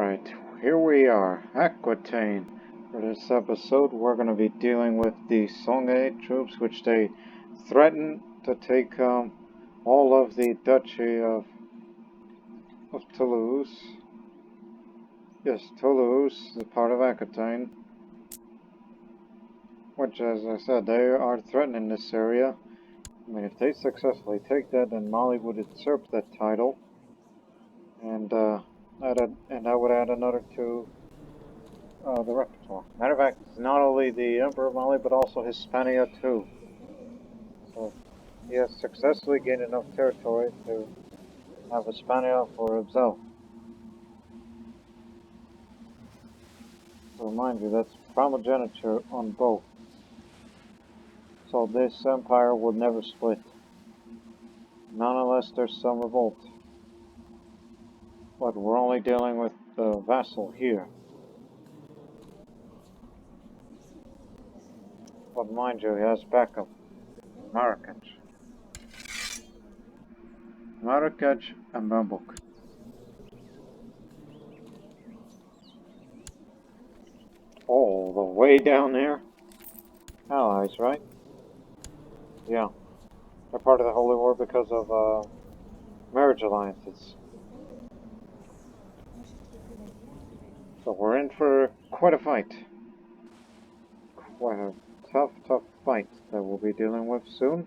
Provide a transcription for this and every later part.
Alright, here we are, Aquitaine. For this episode, we're going to be dealing with the Songhay troops, which they threaten to take all of the Duchy of Toulouse. Yes, Toulouse, the part of Aquitaine. Which, as I said, they are threatening this area. I mean, if they successfully take that, then Mali would usurp that title. And that would add another to the repertoire. Matter of fact, it's not only the Emperor of Mali, but also Hispania too. So he has successfully gained enough territory to have Hispania for himself. To remind you, that's primogeniture on both. So this empire will never split. Not unless there's some revolt. But we're only dealing with the vassal here. But mind you, he has backup. Marrakech and Bambouk. All the way down there? Allies, right? Yeah. They're part of the Holy War because of marriage alliances. So we're in for quite a fight. Quite a tough fight that we'll be dealing with soon.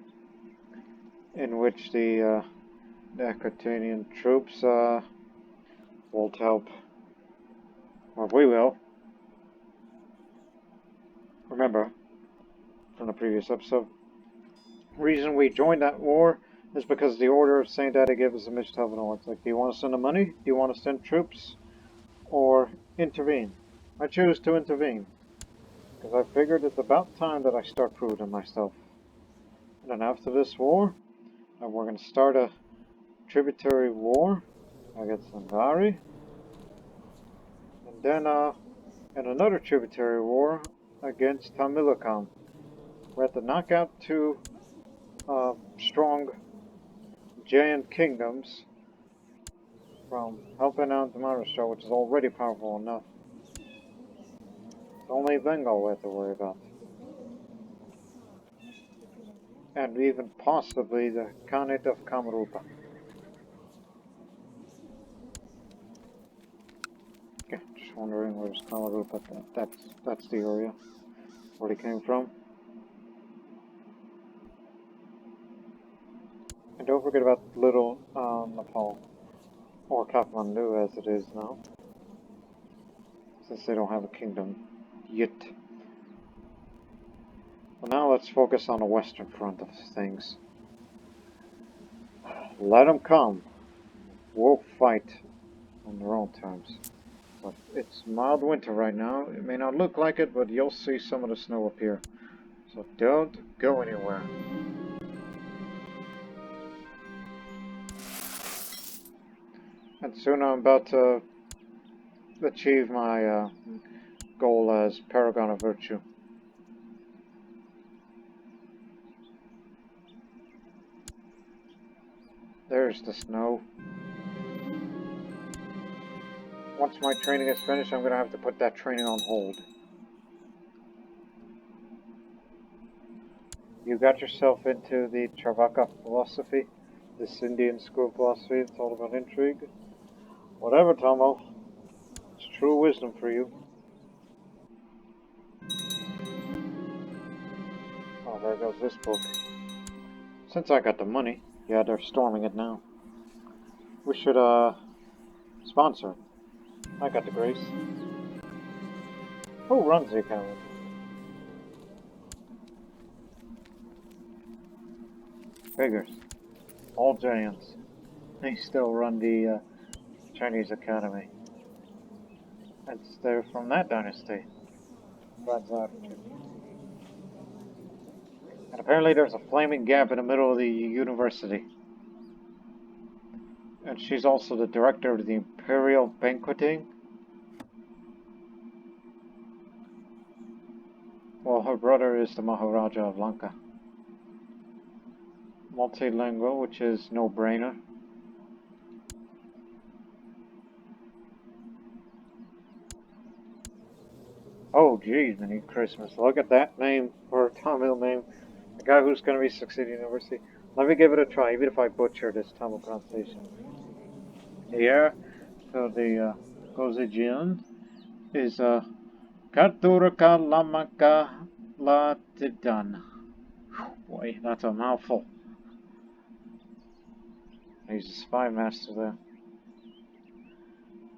In which the Aquitanian troops will help. Or we will. Remember, from the previous episode, the reason we joined that war is because the Order of Saint Addai gave us a mission to know. It's like, do you want to send the money? Do you want to send troops? Or intervene? I choose to intervene. Because I figured it's about time that I start proving myself. And then after this war, we're going to start a Tributary War against Ngari. And then another Tributary War against Tamilakam. We have to knock out two strong giant kingdoms from helping out the Maharashtra, which is already powerful enough. It's only Bengal we have to worry about. And even possibly the Khanate of Kamarupa. Okay, just wondering where's Kamarupa. That's the area where he came from. And don't forget about little Nepal, or Kathmandu as it is now, since they don't have a kingdom yet. Well, now let's focus on the western front of things. Let them come. We'll fight on their own terms. But it's mild winter right now. It may not look like it, but you'll see some of the snow up here. So don't go anywhere. And soon I'm about to achieve my goal as Paragon of Virtue. There's the snow. Once my training is finished, I'm going to have to put that training on hold. You got yourself into the Charvaka philosophy, this Indian school philosophy. It's all about intrigue. Whatever, Tomo. It's true wisdom for you. Oh, there goes this book. Since I got the money, yeah, they're storming it now. We should, sponsor it. I got the grace. Who runs the academy? Figures. All giants. They still run the Chinese academy. And they're from that dynasty. And apparently there's a flaming gap in the middle of the university. And she's also the director of the Imperial Banqueting. Well, her brother is the Maharaja of Lanka. Multilingual, which is no-brainer. Oh, geez, Merry Christmas. Look at that name for a Tamil name. The guy who's going to be succeeding in university. Let me give it a try, even if I butcher this Tamil pronunciation. Here, so the Gozijian is Katuraka Lamaka Latidan. Boy, that's a mouthful. He's a spy master there.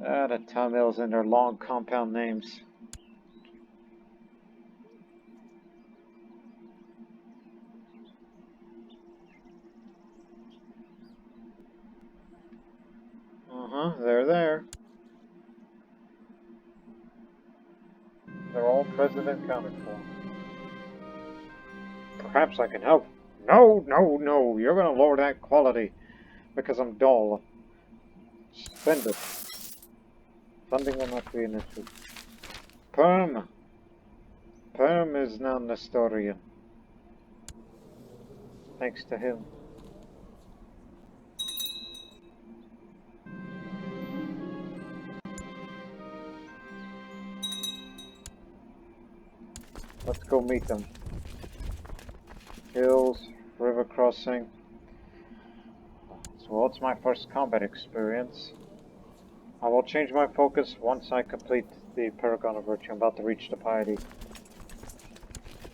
Ah, the Tamils and their long compound names. They're there. They're all present and counted for. Perhaps I can help. No, no, no. You're going to lower that quality because I'm dull. Spend it. Funding will not be an issue. Perm. Perm is now Nestorian. Thanks to him. Let's go meet them. Hills, river crossing. So what's my first combat experience? I will change my focus once I complete the Paragon of Virtue. I'm about to reach the piety.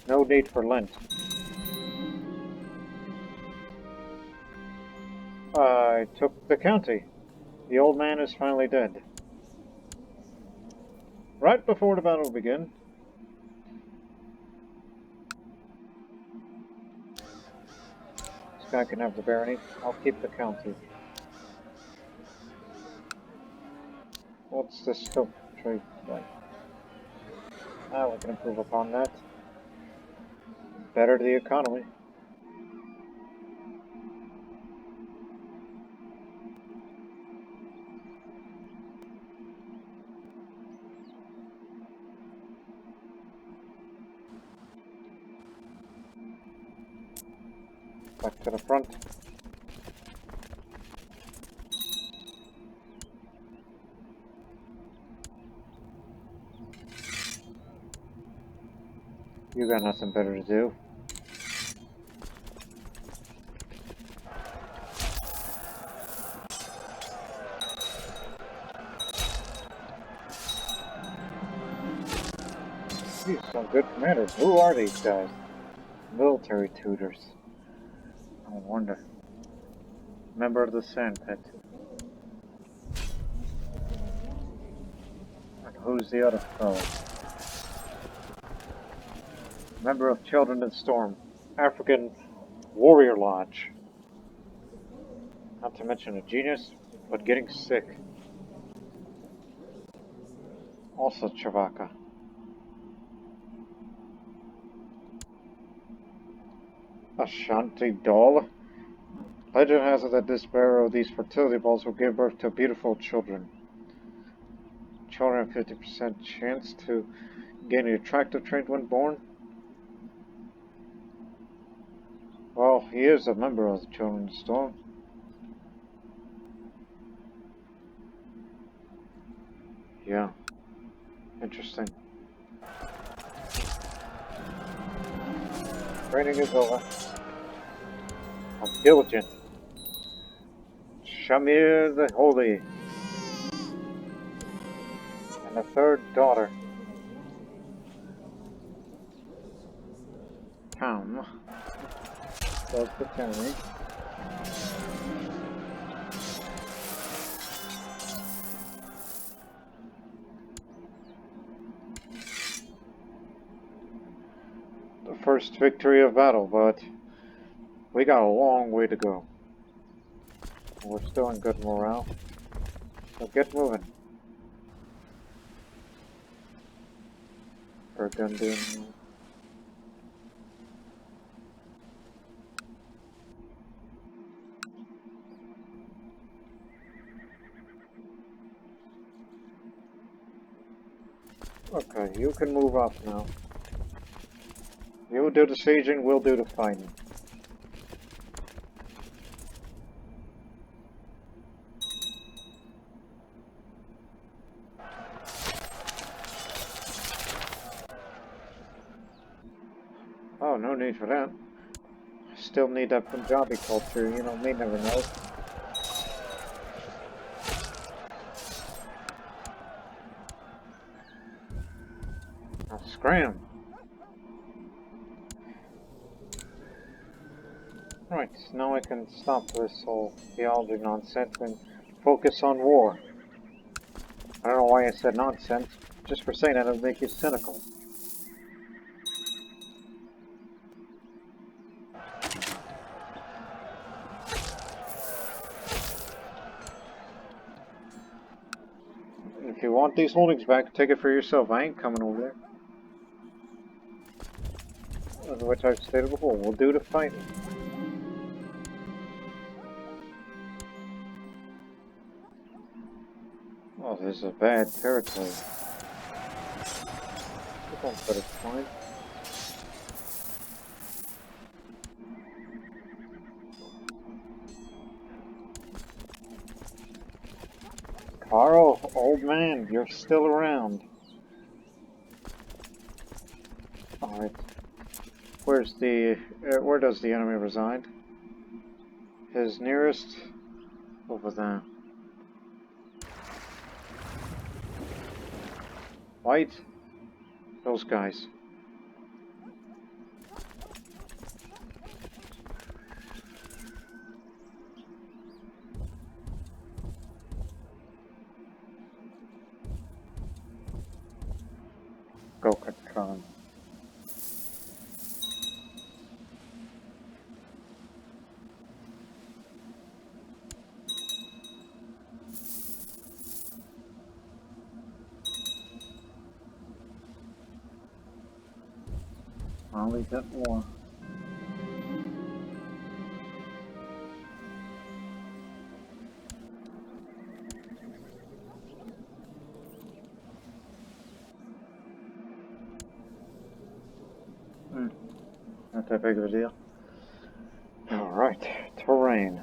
No need for Lent. I took the county. The old man is finally dead. Right before the battle began. This guy can have the barony. I'll keep the county. What's this scope trade like? Ah, we can improve upon that. Better the economy. Back to the front. You got nothing better to do. These are some good commanders. Who are these guys? Military tutors. I wonder. Member of the Sandpit. And who's the other fellow? Member of Children of the Storm. African Warrior Lodge. Not to mention a genius, but getting sick. Also Chavaka. Ashanti doll. Legend has it that this bearer of these fertility balls will give birth to beautiful children. Children have 50% chance to gain an attractive trait when born. Well, he is a member of the Children of the Storm. Yeah. Interesting. Training is over. I'm diligent. Shamir the Holy. And a third daughter. Come. Does the tyranny. The first victory of battle, but we got a long way to go. We're still in good morale. So get moving. Burgundian. Okay, you can move up now. You do the sieging, we'll do the fighting. Oh, no need for that. Still need that Punjabi culture, you know, me never know. Now scram! Right, now I can stop this whole theology nonsense and focus on war. I don't know why I said nonsense. Just for saying that, it'll make you cynical. If you want these holdings back, take it for yourself. I ain't coming over there. Which I've stated before, we'll do the fighting. Oh, this is a bad territory. But it's fine. Carl, old man, you're still around. Alright. Where does the enemy reside? His nearest? Over there. White? Those guys. Go Katran. I'll leave that more. Not that big of a deal. Alright, terrain.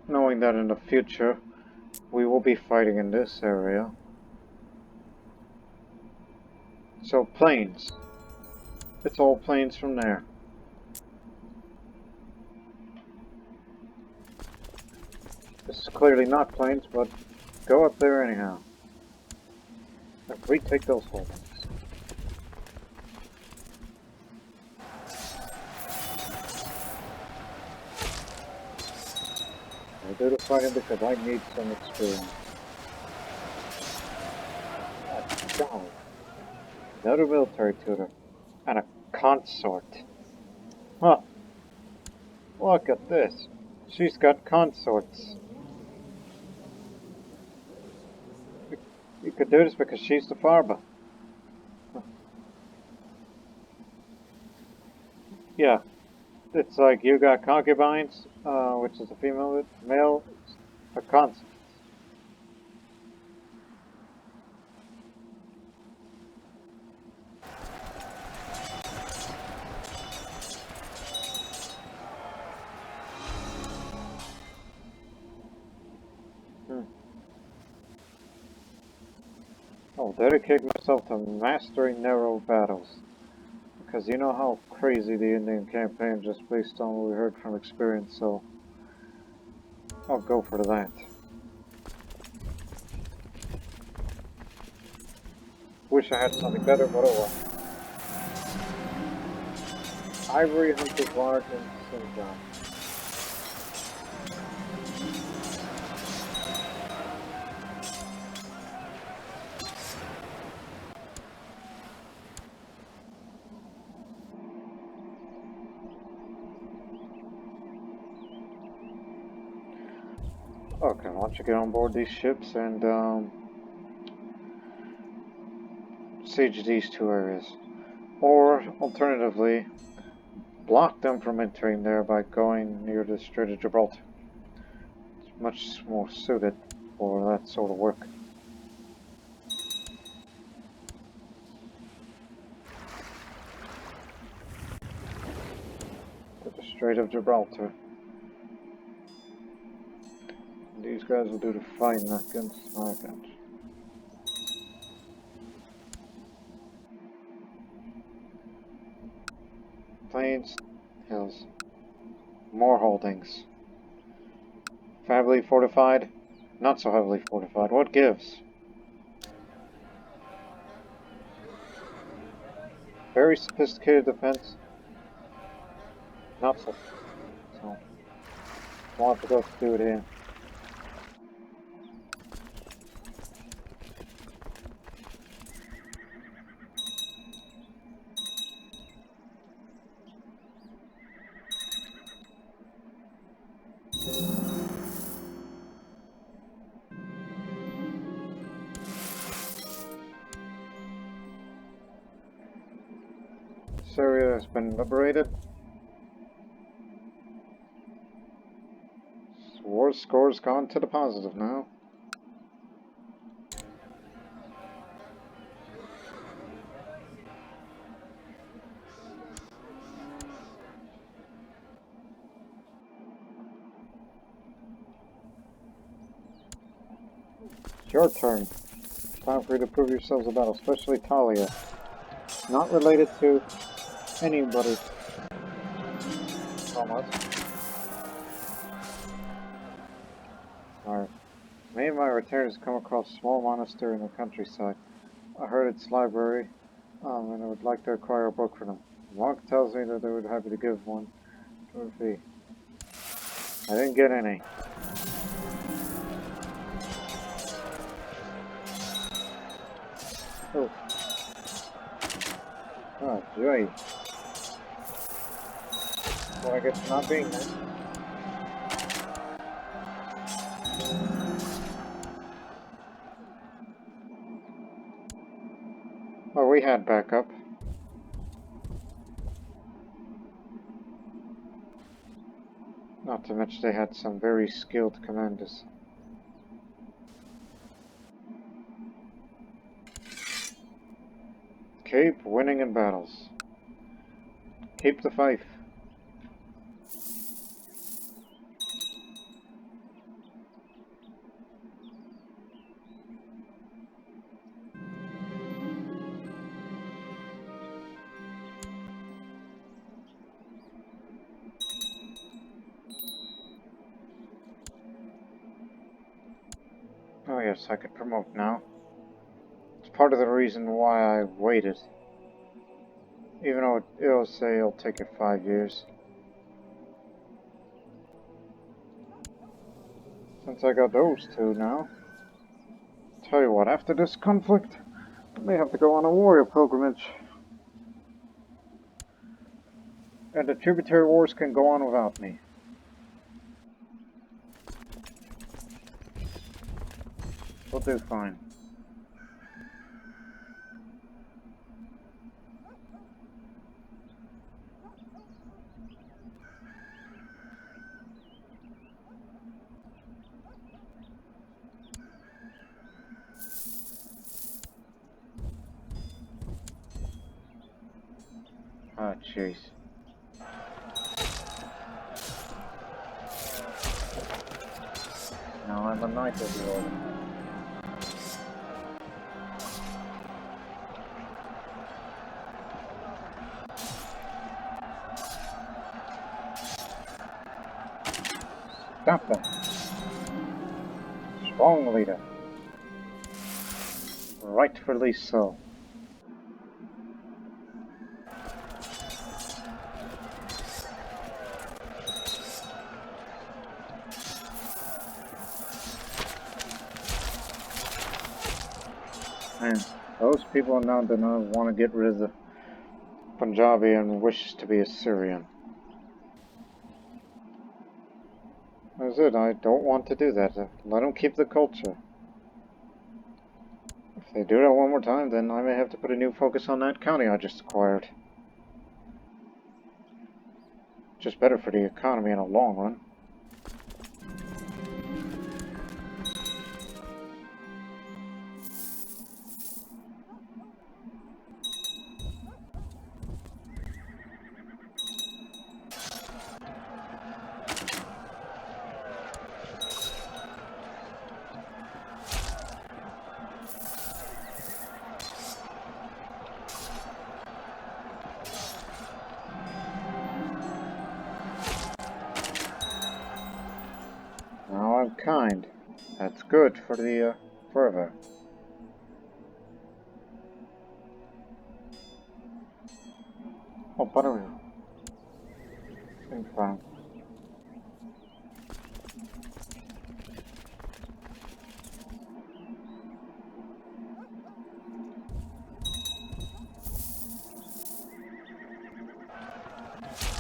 Knowing that in the future we will be fighting in this area. So plains. It's all plains from there. This is clearly not plains, but go up there anyhow. And retake those holdings. I'll do the fighting because I need some experience. God. Another military tutor. And a consort. Huh. Look at this. She's got consorts. You could do this because she's the Farba. Yeah. It's like you got concubines, which is a female, male, a consort. I'll dedicate myself to mastering narrow battles. Because you know how crazy the Indian campaign just based on what we heard from experience, so I'll go for that. Wish I had something better, but oh well. Ivory Hunter's Large and Songhay. Okay, why don't you get on board these ships and siege these two areas. Or, alternatively, block them from entering there by going near the Strait of Gibraltar. It's much more suited for that sort of work. To the Strait of Gibraltar. These guys will do the fighting against my guns. plains, hills. More holdings. Heavily fortified? Not so heavily fortified. What gives? Very sophisticated defense. Not so. So, we'll have to go do it here. Assyria has been liberated. War score's gone to the positive now. It's your turn. Time for you to prove yourselves a battle, especially Talia. Not related to anybody so much. Alright. Me and my returns come across a small monastery in the countryside. I heard its library, and I would like to acquire a book for them. The monk tells me that they would be happy to give one for a fee. I didn't get any. Oh. Oh, joy. Well, I guess not being there. Well, we had backup. Not to mention they had some very skilled commanders. Keep winning in battles. Keep the faith. Oh yes, I could promote now. It's part of the reason why I waited. Even though it'll say it'll take it 5 years. Since I got those two now. Tell you what, after this conflict, I may have to go on a warrior pilgrimage. And the Tributary Wars can go on without me. We'll do fine. Ah, jeez. Now I'm a knight of the order. Stop that. Strong leader. Rightfully so. Man, those people now do not want to get rid of the Punjabi and wish to be Assyrian. That's it, I don't want to do that. Let them keep the culture. If they do that one more time, then I may have to put a new focus on that county I just acquired. Just better for the economy in the long run. kind. That's good for the further. Oh, buttermilk. Big fun.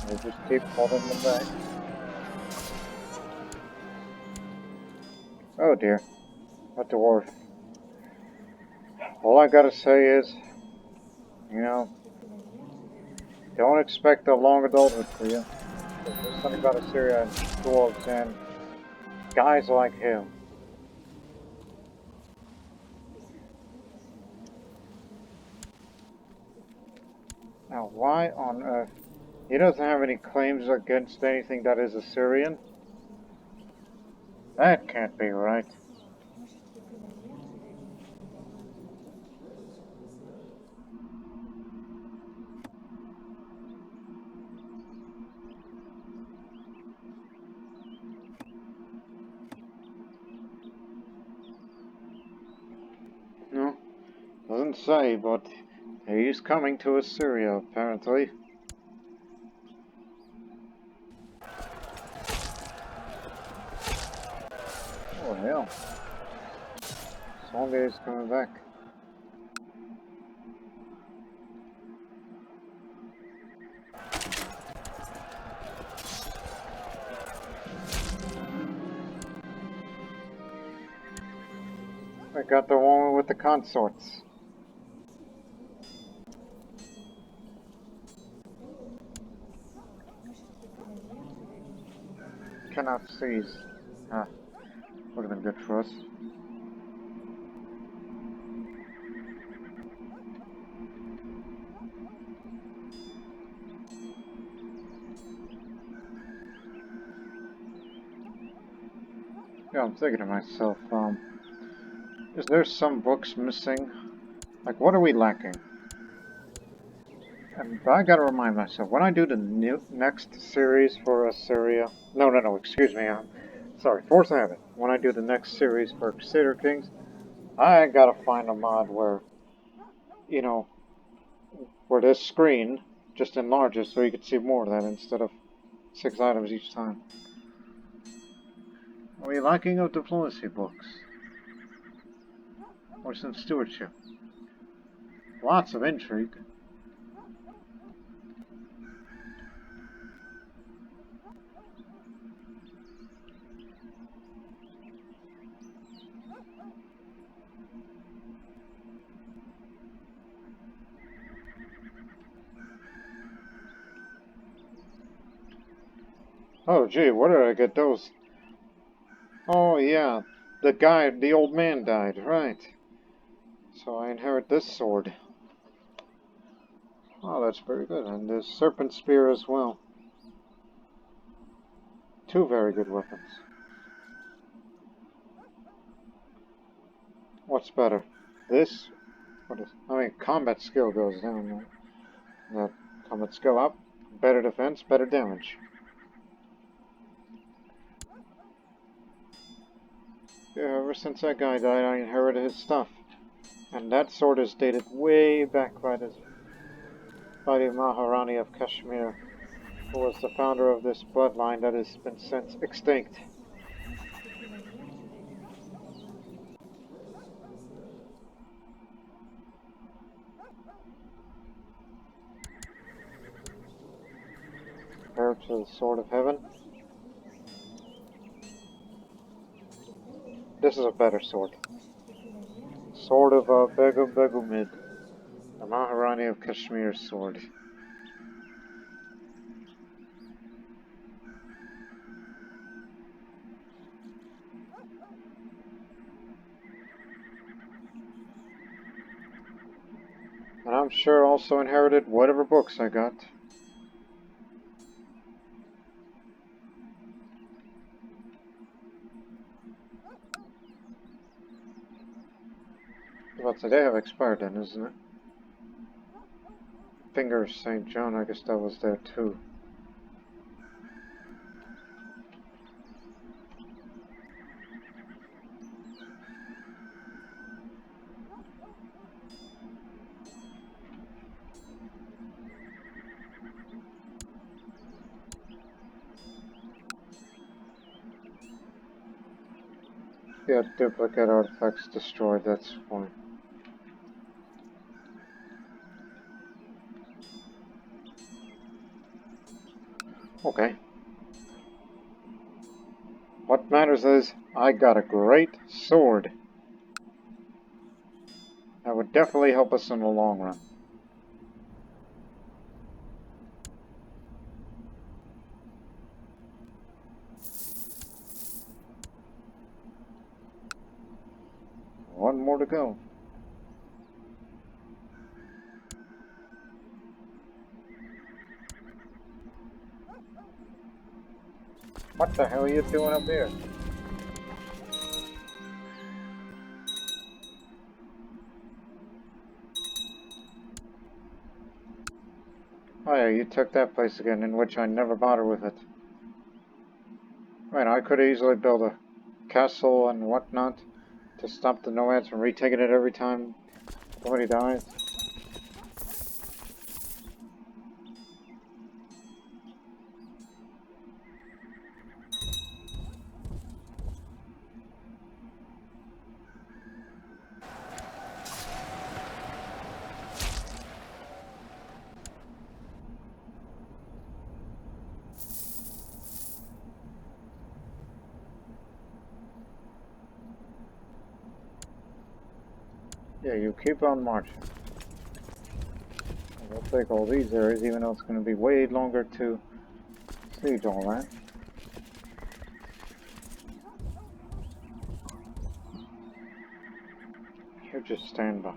I just keep holding them back. Oh dear. A dwarf. All I gotta say is, you know, don't expect a long adulthood for you. There's something about Assyria and dwarves and guys like him. Now, why on earth? He doesn't have any claims against anything that is Assyrian? That can't be right. No, doesn't say, but he's coming to Assyria, apparently. Oh, hell. Songhay is coming back. I got the woman with the consorts. Cannot seize. Ah, would have been good for us. Yeah, I'm thinking to myself, is there some books missing? Like, what are we lacking? And I gotta remind myself, when I do the next series for Assyria... No, excuse me, sorry, Force Habit. When I do the next series for Crusader Kings, I gotta find a mod where, you know, where this screen just enlarges so you can see more of that instead of 6 items each time. Are we lacking of diplomacy books? Or some stewardship? Lots of intrigue. Oh gee, where did I get those? Oh yeah, the old man died, right. So I inherit this sword. Oh, that's very good. And this serpent spear as well. 2 very good weapons. What's better? This? What is... I mean, combat skill goes down. That combat skill up. Better defense, better damage. Yeah, ever since that guy died, I inherited his stuff. And that sword is dated way back by the Maharani of Kashmir, who was the founder of this bloodline that has been since extinct. Compared to the Sword of Heaven, this is a better sword. Sword of Begum Begumid, the Maharani of Kashmir's sword. And I'm sure also inherited whatever books I got. Well, today have expired then, isn't it? Finger of St. John, I guess that was there too. Yeah, duplicate artifacts destroyed, that's fine. Okay. What matters is, I got a great sword. That would definitely help us in the long run. One more to go. What the hell are you doing up here? Oh yeah, you took that place again, in which I never bothered with it. Right, I could easily build a castle and whatnot to stop the nomads from retaking it every time somebody dies. Yeah, you keep on marching. We'll take all these areas, even though it's going to be way longer to siege all that. You just stand by.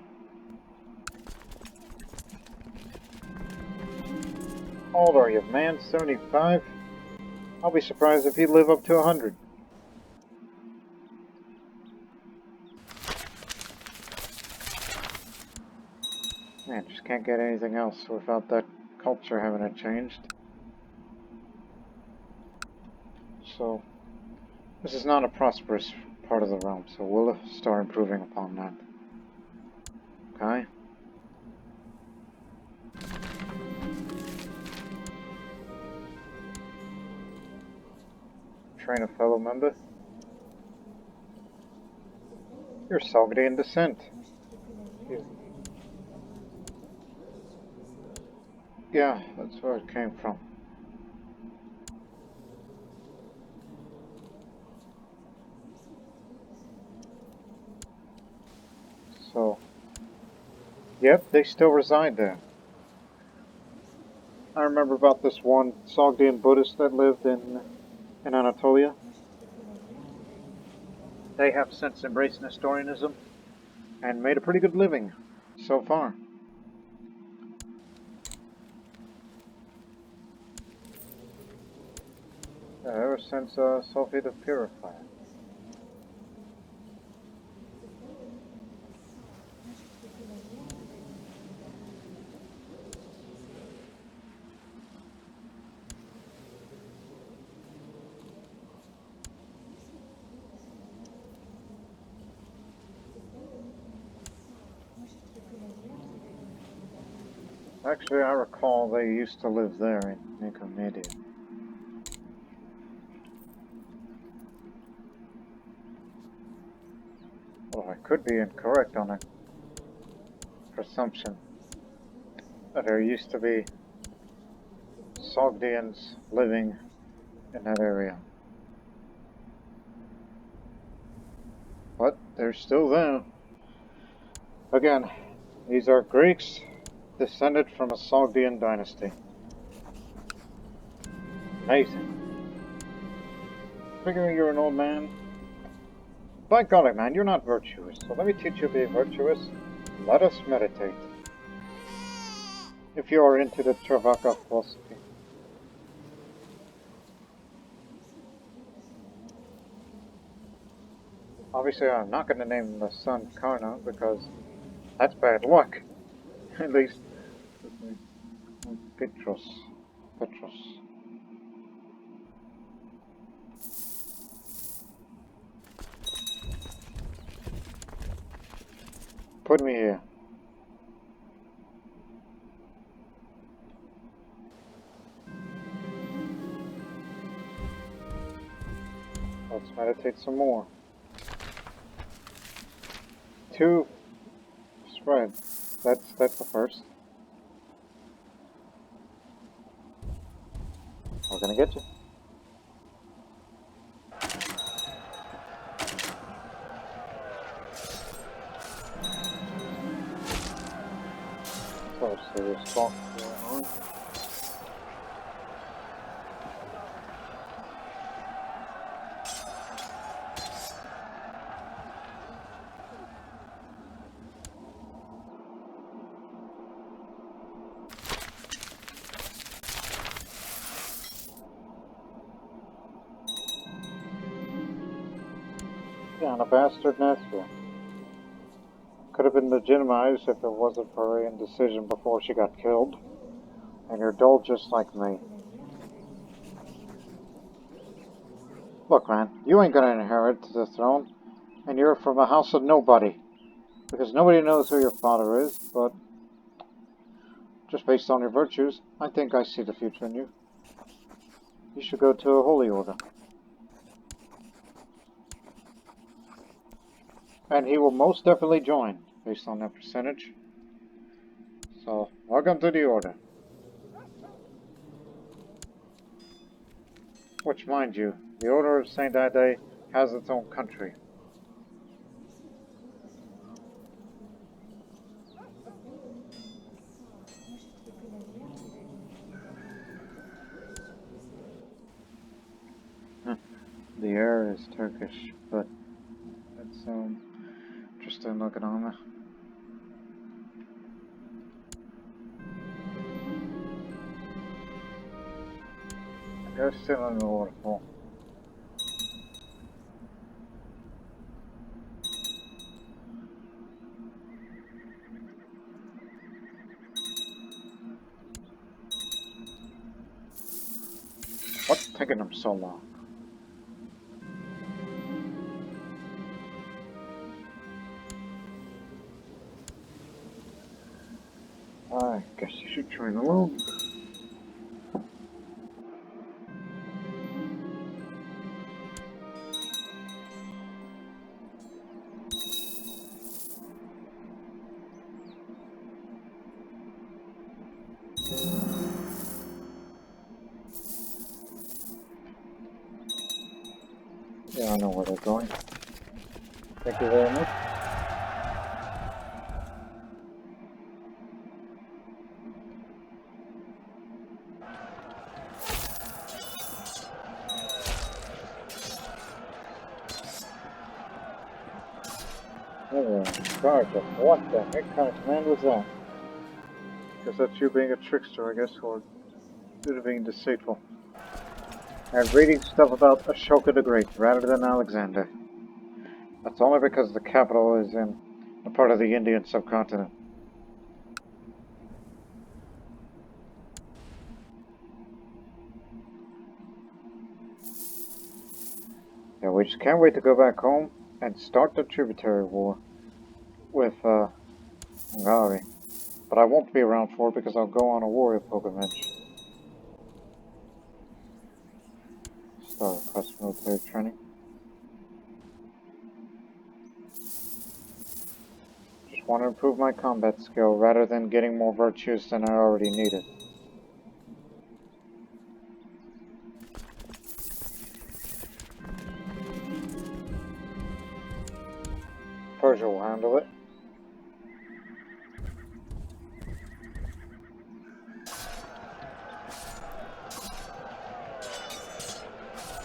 How old are you, man? 75? I'll be surprised if you live up to 100. Man, just can't get anything else without that culture having it changed. So, this is not a prosperous part of the realm, so we'll start improving upon that. Okay? Train a fellow member. You're Songhay in descent. Yeah, that's where it came from. So, yep, they still reside there. I remember about this one Sogdian Buddhist that lived in Anatolia. They have since embraced Nestorianism and made a pretty good living so far. Ever since Sophie the Purifier. Actually, I recall they used to live there in Nicomedia. Well, I could be incorrect on a presumption that there used to be Sogdians living in that area. But they're still there. Again, these are Greeks descended from a Sogdian dynasty. Amazing. Figuring you're an old man. By golly, man, you're not virtuous, so let me teach you to be virtuous. Let us meditate. If you are into the Travaka philosophy. Obviously, I'm not going to name the son Karna because that's bad luck. At least, Petros. Put me here. Let's meditate some more. CK2 spread. That's the first. We're gonna get you. So serious talk going on. Yeah, and a bastard nephew. Could have been legitimized if it wasn't for her indecision before she got killed. And you're dull just like me. Look, man, you ain't gonna inherit the throne, and you're from a house of nobody. Because nobody knows who your father is, but just based on your virtues, I think I see the future in you. You should go to a holy order. And he will most definitely join, based on that percentage. So, welcome to the order. Which, mind you, the Order of Saint Addai has its own country. The air is Turkish, but it's interesting looking on me. They're still in the waterfall. What's taking them so long? I guess you should join along. Yeah, I know where they're going. Thank you very much. Oh, Sergeant, what the heck kind of command was that? Guess that's you being a trickster, I guess, or due to being deceitful. And reading stuff about Ashoka the Great rather than Alexander. That's only because the capital is in a part of the Indian subcontinent. Yeah, we just can't wait to go back home and start the Tributary War with Ngari. But I won't be around for it because I'll go on a warrior pilgrimage. Start request military training. Just want to improve my combat skill rather than getting more virtues than I already needed. Persia will handle it.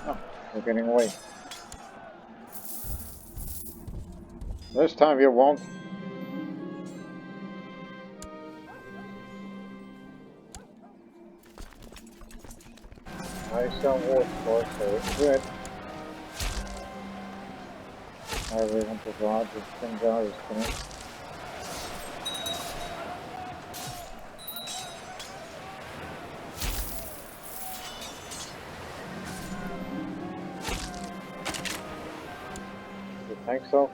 Oh, they're getting away. This time you won't. Nice on war score, so it's good. Everyone provides his things out is finished. You think so?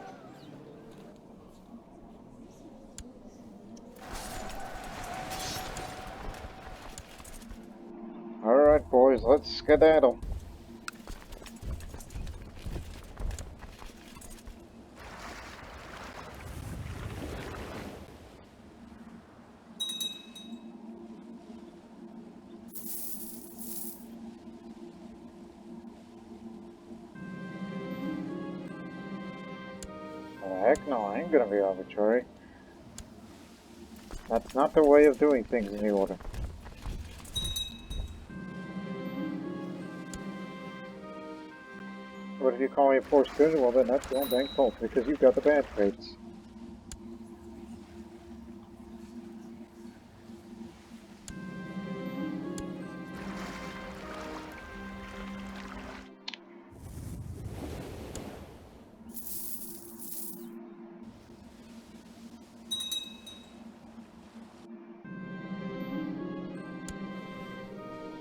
Alright boys, let's skedaddle. heck no, I ain't gonna be arbitrary. That's not the way of doing things in the Order. But if you call me a poor student, well then that's your own dang fault, because you've got the bad traits.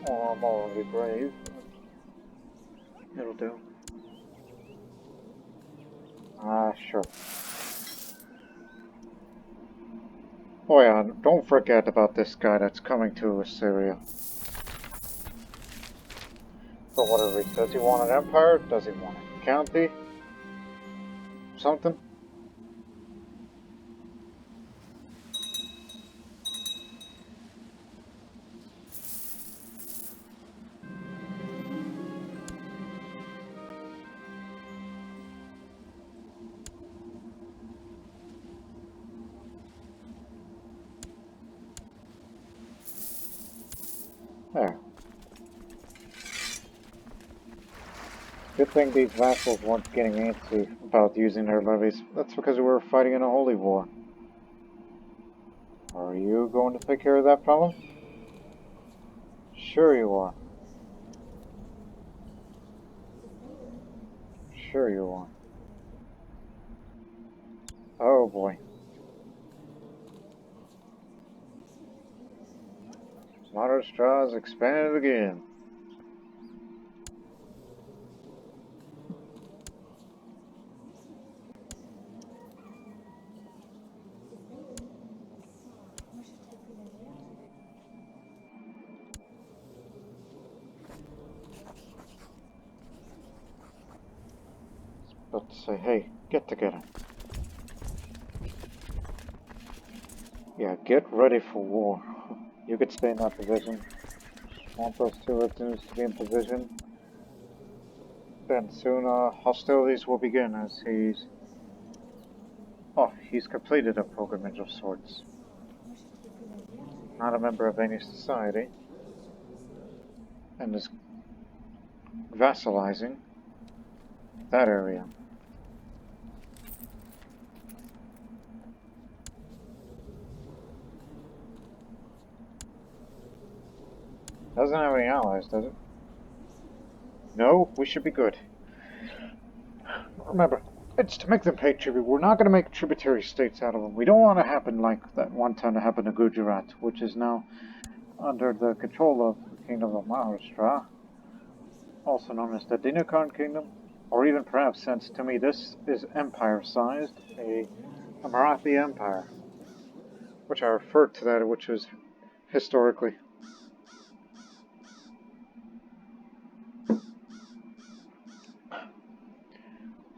Oh, I'm already brave. It'll do. Sure. Oh yeah, don't forget about this guy that's coming to Assyria. For whatever reason. Does he want an empire? Does he want a county? Something? There. Good thing these vassals weren't getting antsy about using their levies. That's because we were fighting in a holy war. Are you going to take care of that problem? Sure you are. Sure you are. Oh boy. Smarter straws expanded again. But say, hey, get together. Yeah, get ready for war. You could stay in that position. Want those two regiments to be in position. Then soon hostilities will begin as he's... Oh, he's completed a pilgrimage of sorts. Not a member of any society. And is vassalizing that area. Doesn't have any allies, does it? No, we should be good. Remember, it's to make them pay tribute. We're not going to make tributary states out of them. We don't want to happen like that one time that happened to Gujarat, which is now under the control of the Kingdom of Maharashtra, also known as the Dinakarn Kingdom, or even perhaps, since to me this is empire-sized, a Marathi Empire, which I refer to that, which was historically.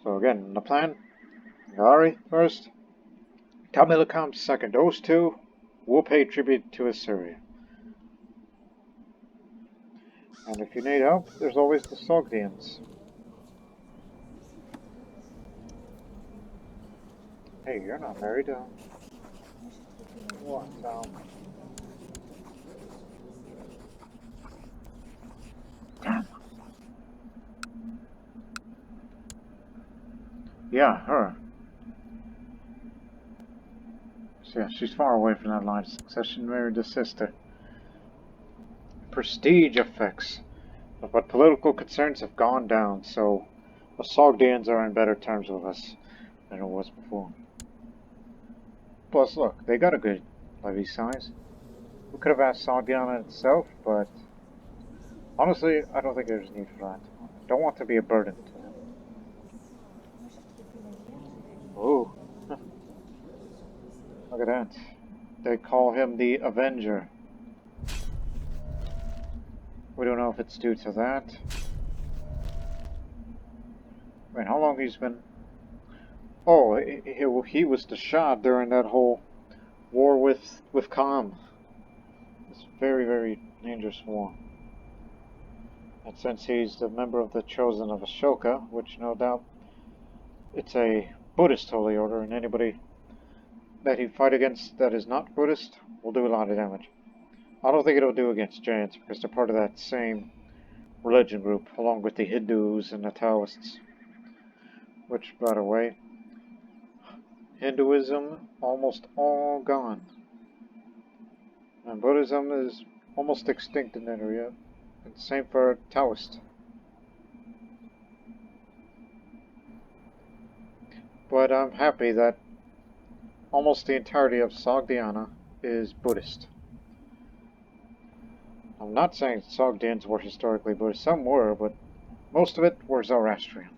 So again, the plan, Ngari first, Tamilakam second. Those two will pay tribute to Assyria. And if you need help, there's always the Sogdians. Hey, you're not married, what, yeah, her. So yeah, she's far away from that line of succession, married a sister. Prestige effects. But political concerns have gone down, so the Sogdians are in better terms with us than it was before. Plus, look, they got a good levy size. We could have asked Sogdian itself, but honestly, I don't think there's need for that. I don't want to be a burden to them. Ooh. Look at that. They call him the Avenger. We don't know if it's due to that. I mean, how long he's been... Oh, he was the Shah during that whole war with Kham. It's a very, very dangerous war. And since he's the member of the Chosen of Ashoka, which no doubt it's a Buddhist holy order, and anybody that you fight against that is not Buddhist will do a lot of damage. I don't think it'll do against Jains because they're part of that same religion group, along with the Hindus and the Taoists. Which, by the way, Hinduism almost all gone. And Buddhism is almost extinct in that area. And same for Taoist. But I'm happy that almost the entirety of Sogdiana is Buddhist. I'm not saying Sogdians were historically Buddhist. Some were, but most of it were Zoroastrian.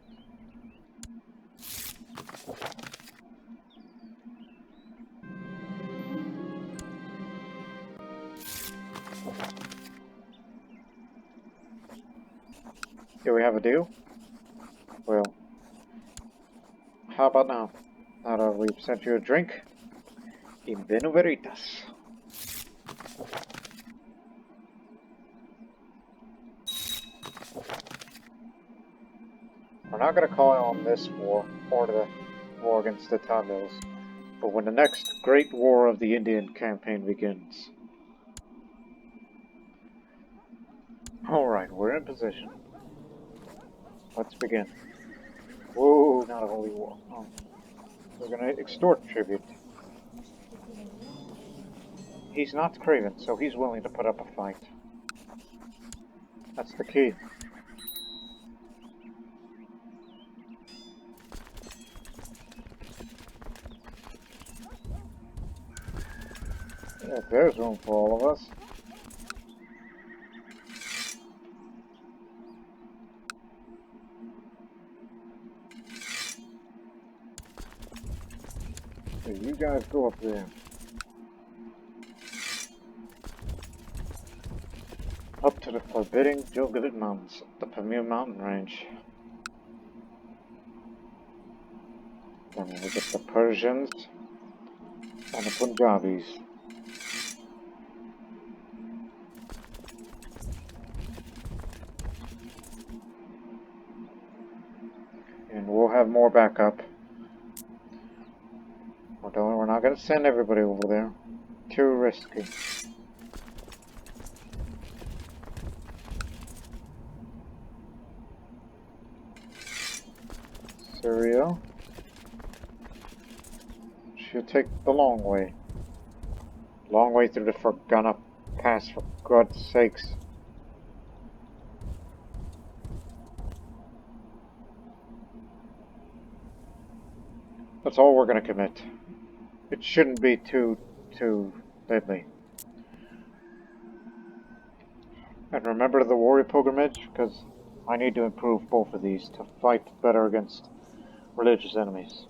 Do we have a deal? Well, how about now? Now that we've sent you a drink, in vino veritas. We're not going to call on this war, or the war against the Tamils, but when the next great war of the Indian campaign begins. Alright, we're in position. Let's begin. Whoa, not a holy war. Oh. We're going to extort tribute. He's not craven, so he's willing to put up a fight. That's the key. Yeah, there's room for all of us. So you guys go up there. Up to the forbidding Gilgit Mountains, the Pamir mountain range. Then we get the Persians and the Punjabis. And we'll have more backup. We're not going to send everybody over there. Too risky. Assyria. She'll take the long way. Long way through the Fergana Pass, for God's sakes. That's all we're going to commit. It shouldn't be too deadly. And remember the warrior pilgrimage, because I need to improve both of these to fight better against religious enemies.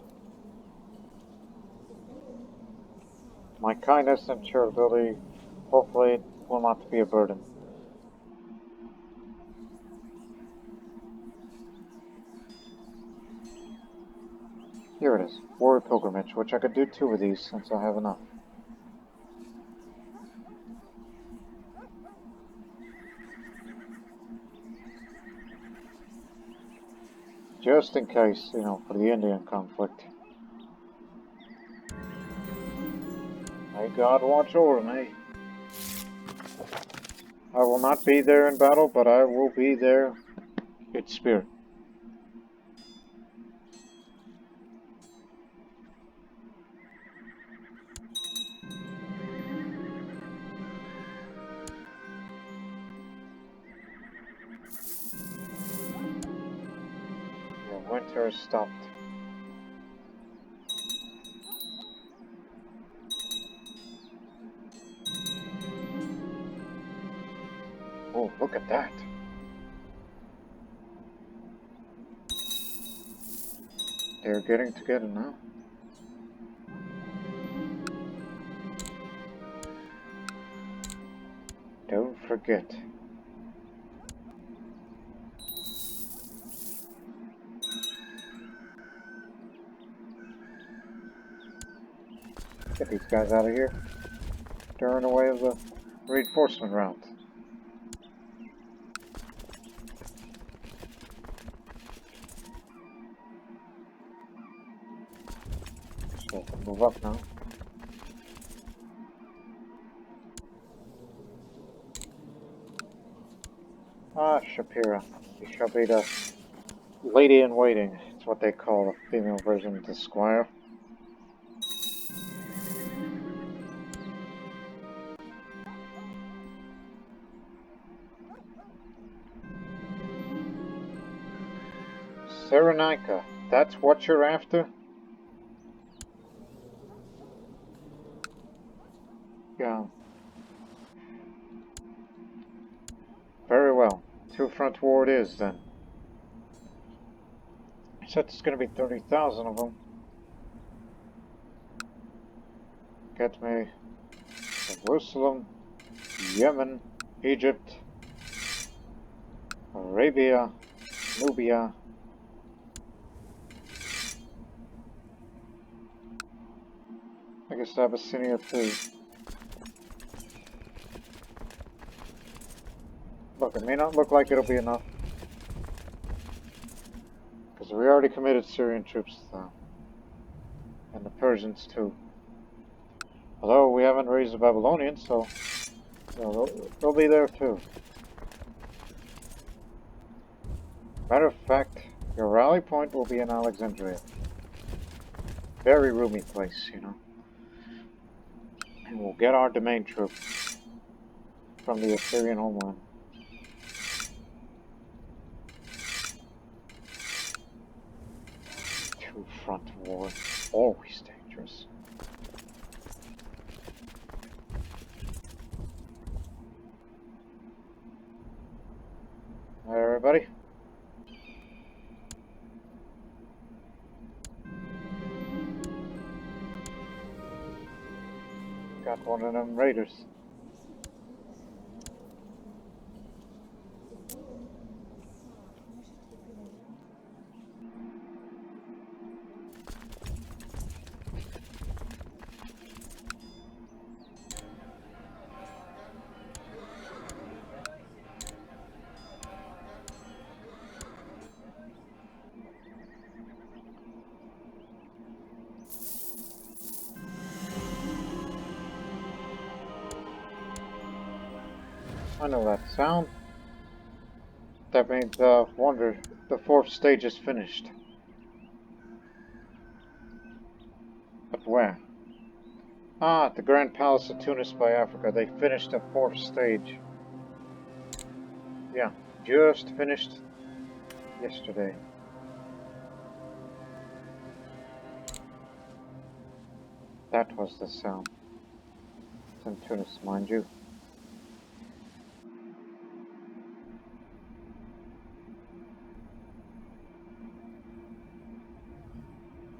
My kindness and charitability, hopefully, will not be a burden. Here it is, warrior pilgrimage, which I could do 2 of these since I have enough. Just in case, you know, for the Indian conflict. May God watch over me. I will not be there in battle, but I will be there in spirit. The winter has stopped. Oh, look at that. They're getting together now. Don't forget. Get these guys out of here. They're in the way of the reinforcement route. Okay, move up now. Ah, Shapira. You shall be the lady in waiting. It's what they call the female version of the squire. Cyrenaica, that's what you're after? Yeah. Very well. Two-front war it is, then. I said there's going to be 30,000 of them. Get me Jerusalem, Yemen, Egypt, Arabia, Nubia. I guess Abyssinia too. Look, it may not look like it'll be enough. Because we already committed Syrian troops to them. And the Persians too. Although we haven't raised the Babylonians, so they'll be there too. Matter of fact, your rally point will be in Alexandria. Very roomy place, you know. And we'll get our domain troops from the Assyrian homeland. Two-front war, always dangerous. Hi, everybody. Got one of them raiders. I know that sound. That means, wonder, the fourth stage is finished. But where? Ah, at the Grand Palace of Tunis by Africa. They finished the fourth stage. Yeah, just finished yesterday. That was the sound. It's in Tunis, mind you.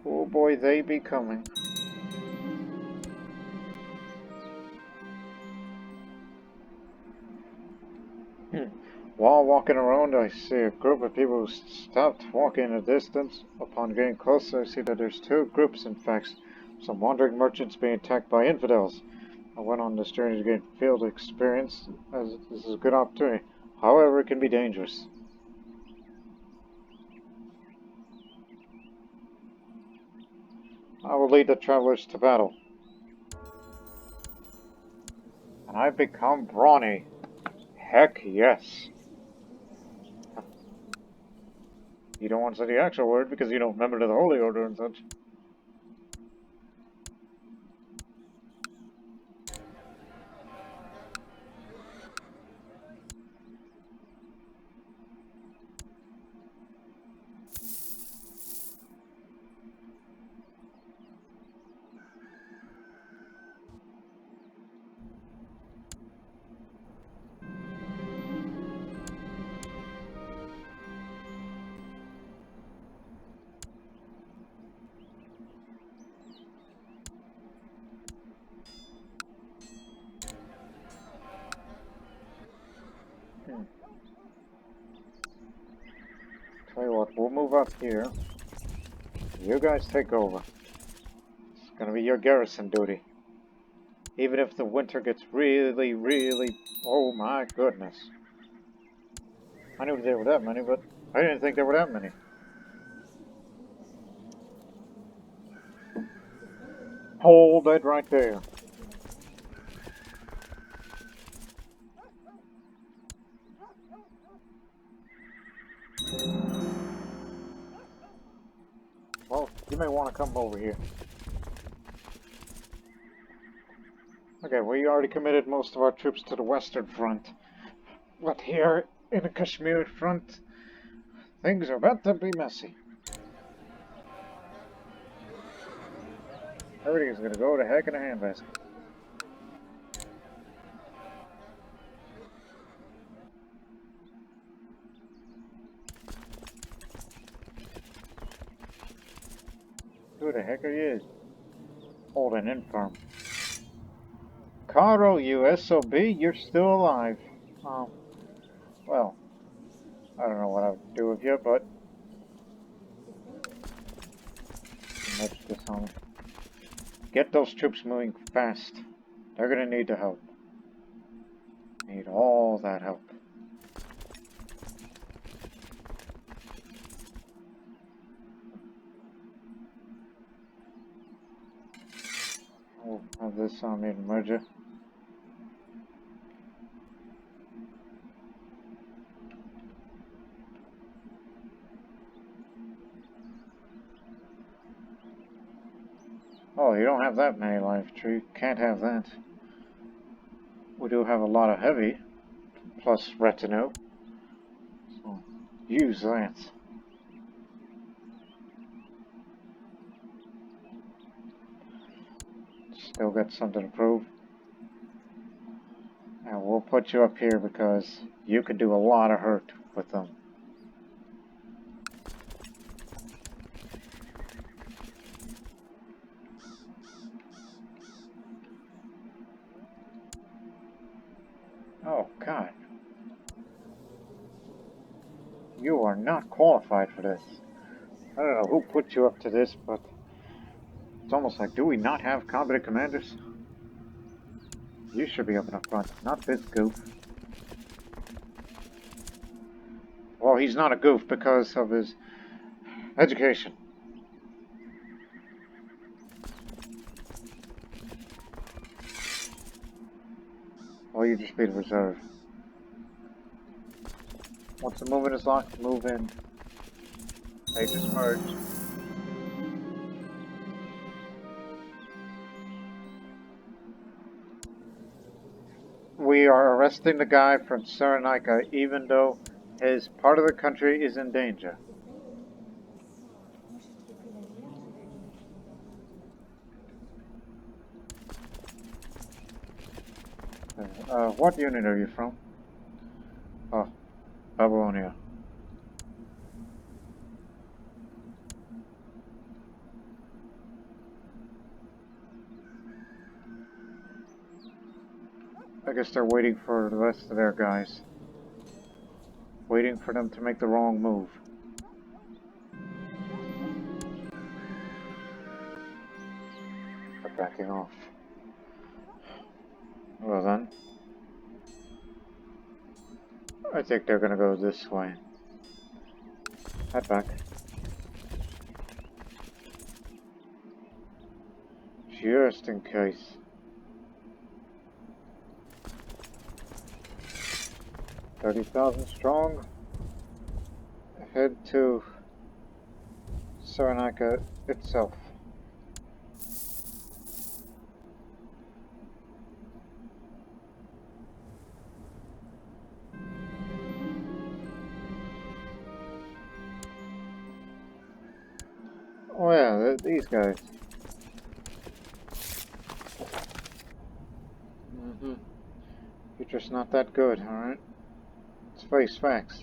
Oh boy, they be coming. While walking around, I see a group of people who stopped walking a distance. Upon getting closer, I see that there's two groups, in fact. Some wandering merchants being attacked by infidels. I went on this journey to gain field experience, as this is a good opportunity. However, it can be dangerous. I will lead the travelers to battle. And I've become brawny. Heck yes. You don't want to say the actual word because you don't remember the Holy Order and such. Tell you what, we'll move up here. You guys take over. It's gonna be your garrison duty. Even if the winter gets really, really... Oh my goodness. I knew there were that many, but I didn't think there were that many. Hold it right there. Well, you may want to come over here. Okay, we already committed most of our troops to the Western Front. But here, in the Kashmir Front, things are about to be messy. Everything's gonna go to heck in a handbasket. Who the heck are you? Old and infirm. Caro, you SOB, you're still alive. Well, I don't know what I would do with you, but... Much dishonor. Get those troops moving fast. They're gonna need the help. Need all that help. We'll have this army in merger. Oh, you don't have that many life tree. Can't have that. We do have a lot of heavy, plus retinue. So, use that. Still got something to prove. And we'll put you up here because you could do a lot of hurt with them. Oh, God. You are not qualified for this. I don't know who put you up to this, but it's almost like, do we not have competent commanders? You should be up in the front, not this goof. Well, he's not a goof because of his education. Well, you just be the reserve. Once the movement is locked, move in. They just merge. We are arresting the guy from Cyrenaica even though his part of the country is in danger. What unit are you from? Oh, Babylonia. I guess they're waiting for the rest of their guys. Waiting for them to make the wrong move. They're backing off. Well then. I think they're gonna go this way. Head back. Just in case. $30,000 strong. Head to Cyrenaica itself. Oh yeah, these guys. You're just not that good, alright? Let's face facts.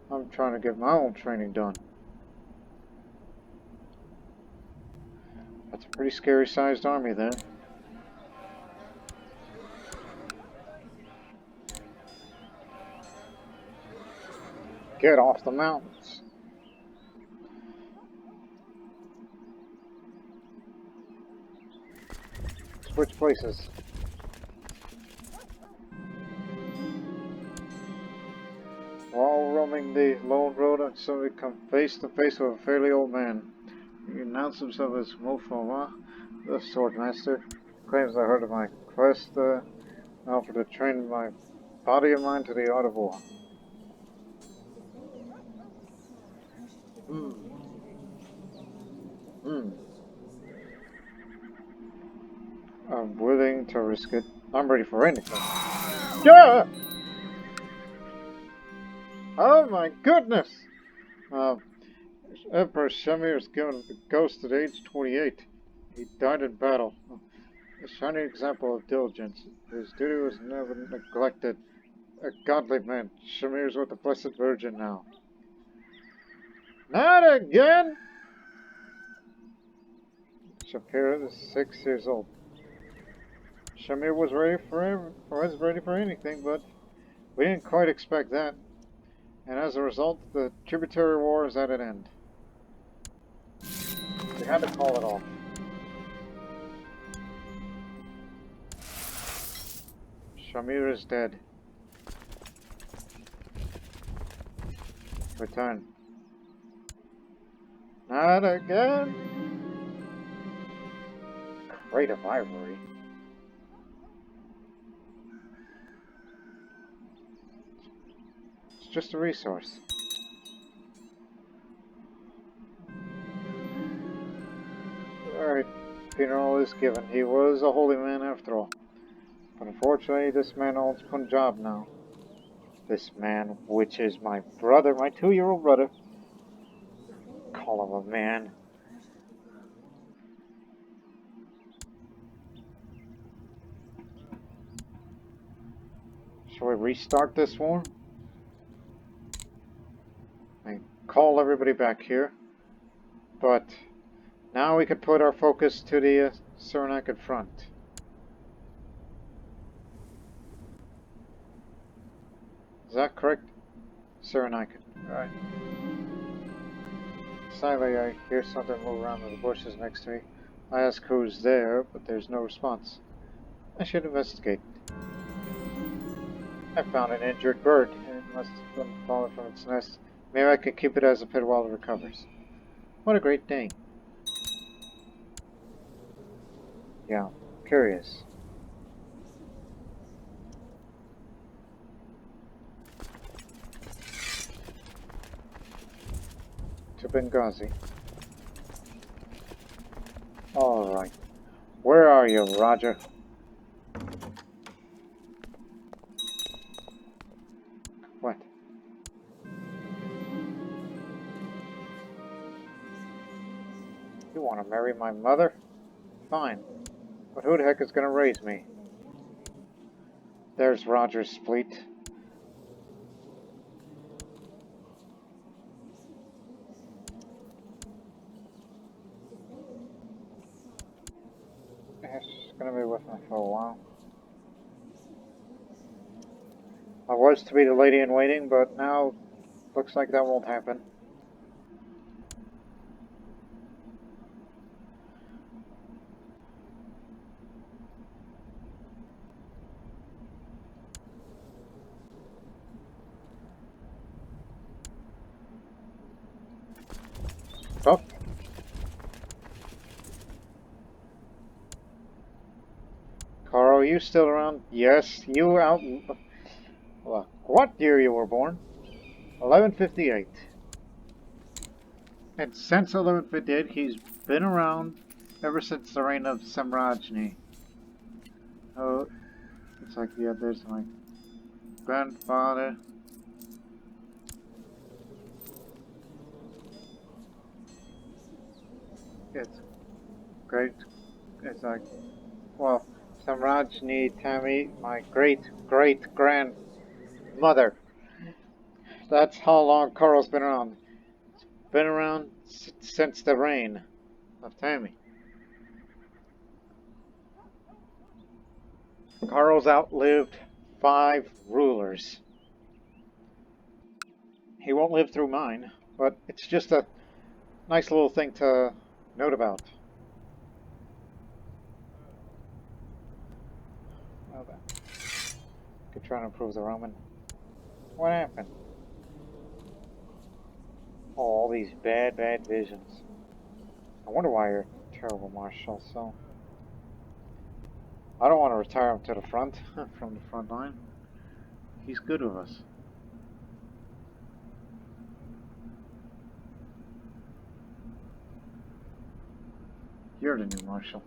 I'm trying to get my own training done. That's a pretty scary sized army there. Get off the mountains. Switch places. While roaming the lone road, I suddenly come face to face with a fairly old man. He announced himself as Mofoma, the swordmaster. Claims I heard of my quest, and offered to train my body and mind to the art of war. I'm willing to risk it. I'm ready for anything. Yeah! Oh my goodness! Emperor Shamir was given the ghost at age 28. He died in battle. A shining example of diligence. His duty was never neglected. A godly man. Shamir's with the Blessed Virgin now. Not again! Shapira is 6 years old. Shamir was ready for anything, but we didn't quite expect that. And as a result, the Tributary War is at an end. We had to call it off. Shamir is dead. Return. Not again! Crate of ivory. It's just a resource. Alright, funeral is given. He was a holy man after all. But unfortunately, this man owns Punjab now. This man, which is my brother, my 2-year-old brother. Call him a man. Shall we restart this war? I call everybody back here. But now we could put our focus to the Cyrenaican front. Is that correct? Cyrenaican. Alright. Suddenly I hear something move around in the bushes next to me. I ask who's there, but there's no response. I should investigate. I found an injured bird. It must have been fallen from its nest. Maybe I could keep it as a pet while it recovers. What a great day. Yeah, curious. To Benghazi. Alright. Where are you, Roger? What? You want to marry my mother? Fine. But who the heck is going to raise me? There's Roger's fleet. It's going to be with me for a while. I was to be the lady in waiting, but now looks like that won't happen. Stop. Carl, you still around? Yes, you out. Look, what year you were born? 1158. And since 1158, he's been around ever since the reign of Samrajni. Oh, it's like, yeah, there's my grandfather. It's great. It's like, well, Samrajni Tammy, my great-great-grandmother. That's how long Carl's been around. Been around since the reign of Tammy. Carl's outlived 5 rulers. He won't live through mine, but it's just a nice little thing to note about. Well then, could try to improve the Roman. What happened? Oh, all these bad visions. I wonder why you're terrible, Marshal, so... I don't want to retire him to the front, from the front line. He's good with us. You're the new Marshal.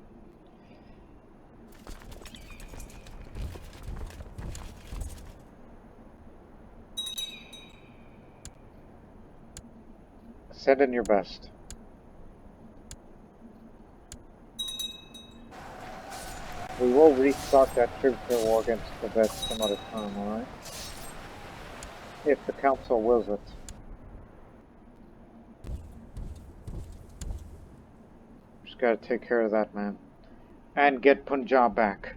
Send in your best. We will restart that Tributary War against the Vets some other time, alright? If the Council wills it. Just gotta take care of that, man. And get Punjab back.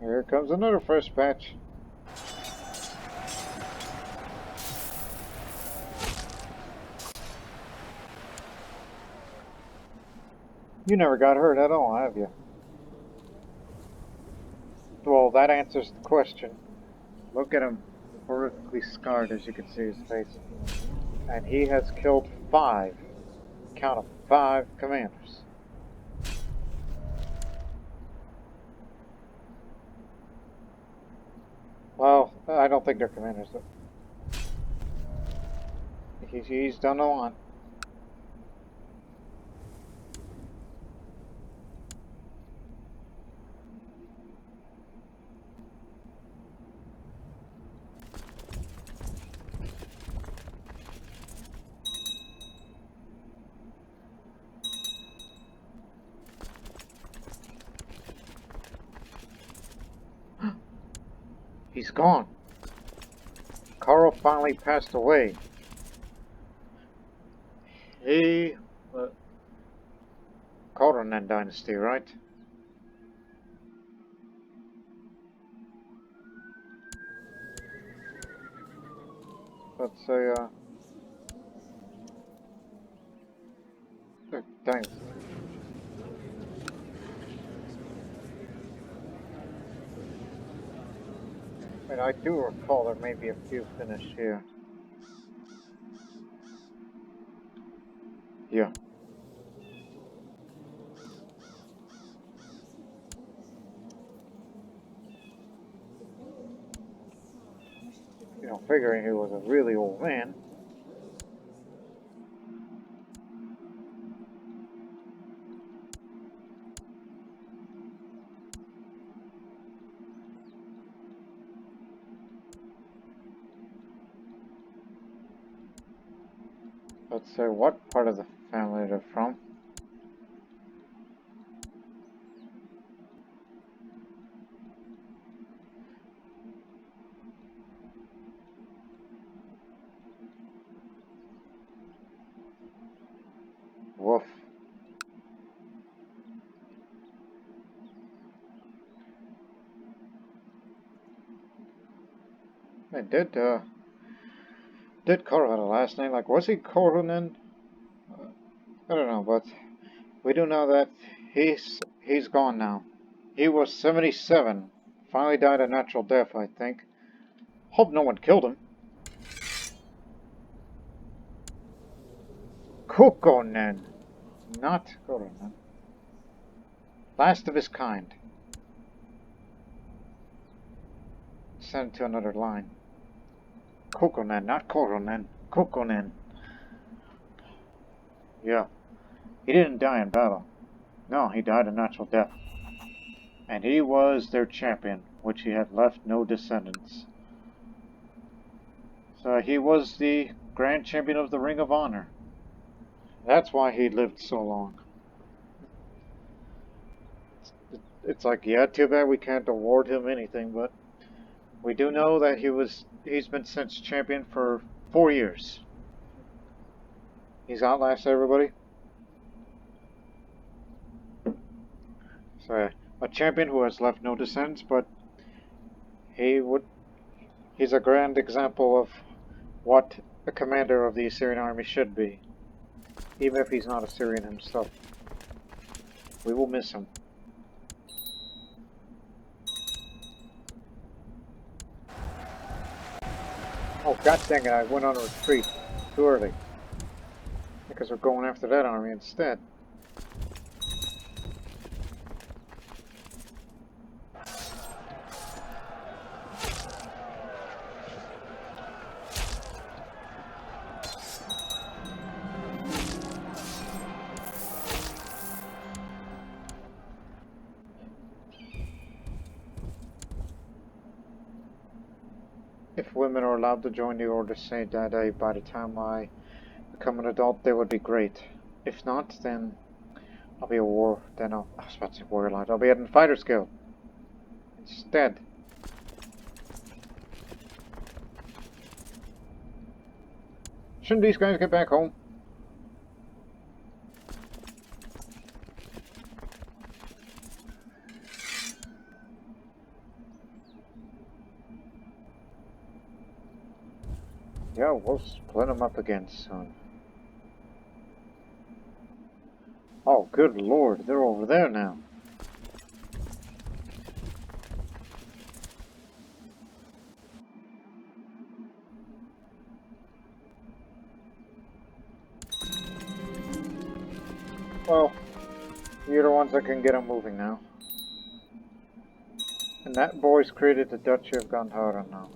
Here comes another first batch. You never got hurt at all, have you? Well, that answers the question. Look at him, horrifically scarred, as you can see his face. And he has killed 5. Count of 5 commanders. Well, I don't think they're commanders, though. He's done a lot. He's gone. Carl finally passed away. He... Khorranan dynasty, right? Let's say, thanks. And I do recall there may be a few finished here. Yeah. You know, figuring he was a really old man. Let's say what part of the family they're from. Woof. They did Carl have a last name? Like, was he Khorranan? I don't know, but we do know that he's gone now. He was 77. Finally died a natural death, I think. Hope no one killed him. Kukonen, not Khorranan. Last of his kind. Sent to another line. Kukonen, not Khorranan. Kukonen. Yeah. He didn't die in battle. No, he died a natural death. And he was their champion, which he had left no descendants. So he was the Grand Champion of the Ring of Honor. That's why he lived so long. It's like, yeah, too bad we can't award him anything, but we do know that he's been since champion for 4 years. He's outlasted everybody. So a champion who has left no descendants, but he's a grand example of what a commander of the Assyrian army should be, even if he's not Assyrian himself. We will miss him. Oh, god dang it, I went on a retreat too early. Because we're going after that army instead. If women are allowed to join the Order of Saint Addai by the time I become an adult, they would be great. If not, then I'll be a war. Then I was about to say warrior lad. I'll be in Fighters Guild instead. Shouldn't these guys get back home? Yeah, we'll split them up again soon. Oh, good lord, they're over there now. Well, you're the ones that can get them moving now. And that boy's created the Duchy of Gandhara now.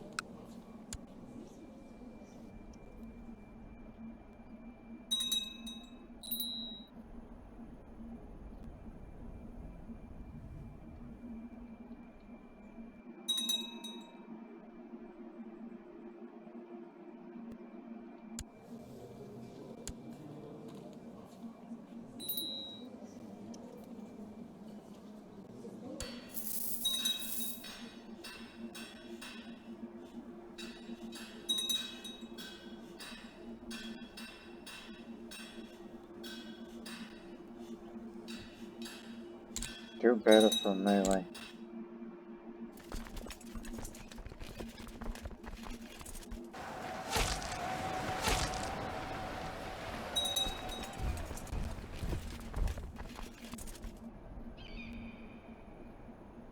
Do better for melee.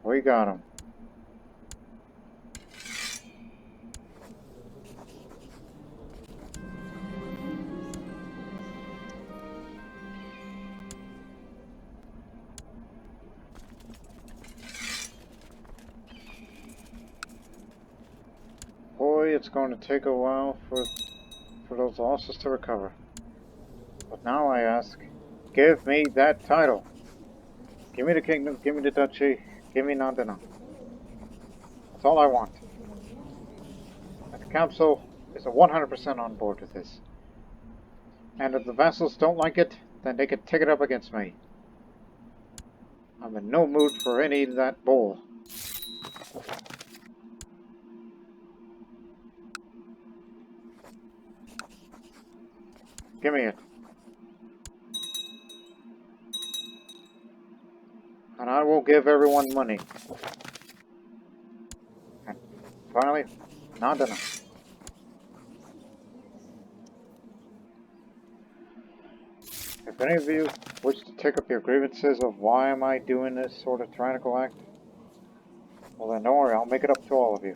We got him. Boy, it's going to take a while for those losses to recover. But now I ask, give me that title. Give me the kingdom, give me the duchy, give me Nandina. That's all I want. And the council is 100% on board with this. And if the vassals don't like it, then they can take it up against me. I'm in no mood for any of that bull. Give me it. And I will give everyone money. And finally, Nandina. If any of you wish to take up your grievances of why am I doing this sort of tyrannical act, well then don't worry, I'll make it up to all of you.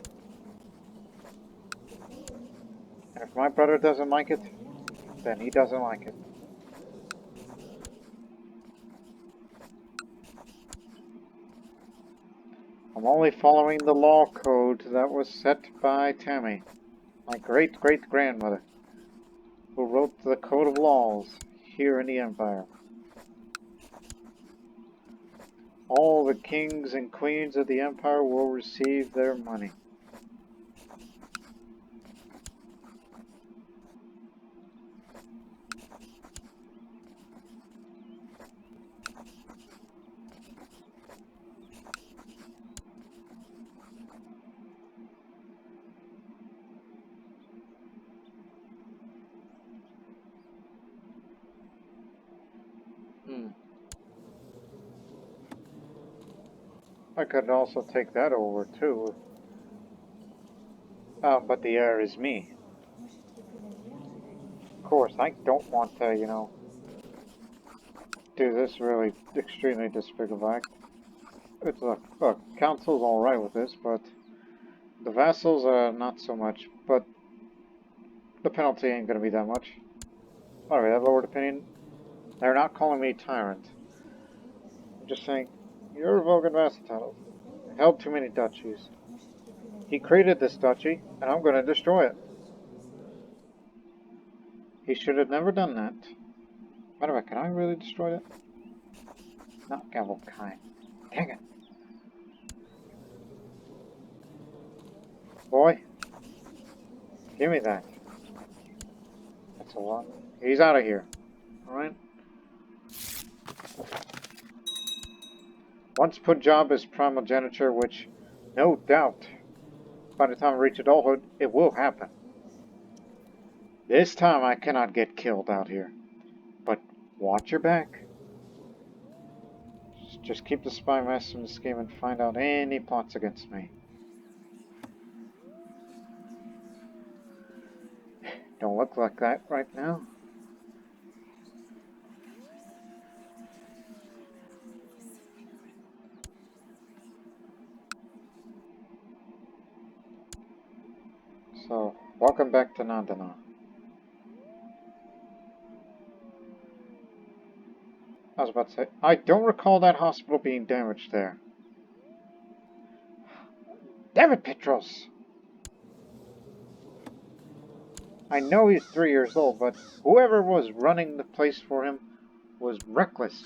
And if my brother doesn't like it, then he doesn't like it. I'm only following the law code that was set by Tammy, my great-great-grandmother, who wrote the Code of Laws here in the Empire. All the kings and queens of the Empire will receive their money. I could also take that over too. But the heir is me. Of course, I don't want to, you know, do this really extremely despicable act. It's look, council's alright with this, but the vassals are not so much. But the penalty ain't gonna be that much. Alright, that lowered opinion. They're not calling me tyrant. I'm just saying, you're revoking vassal titles. Held too many duchies. He created this duchy, and I'm gonna destroy it. He should have never done that. By the way, can I really destroy it? Not gavel kind. Dang it. Boy. Give me that. That's a lot. He's out of here. Alright? Once Punjab is primogeniture, which, no doubt, by the time I reach adulthood, it will happen. This time I cannot get killed out here. But watch your back. Just keep the spy master in the scheme and find out any plots against me. Don't look like that right now. So, welcome back to Nandana. I was about to say, I don't recall that hospital being damaged there. Damn it, Petros! I know he's 3 years old, but whoever was running the place for him was reckless.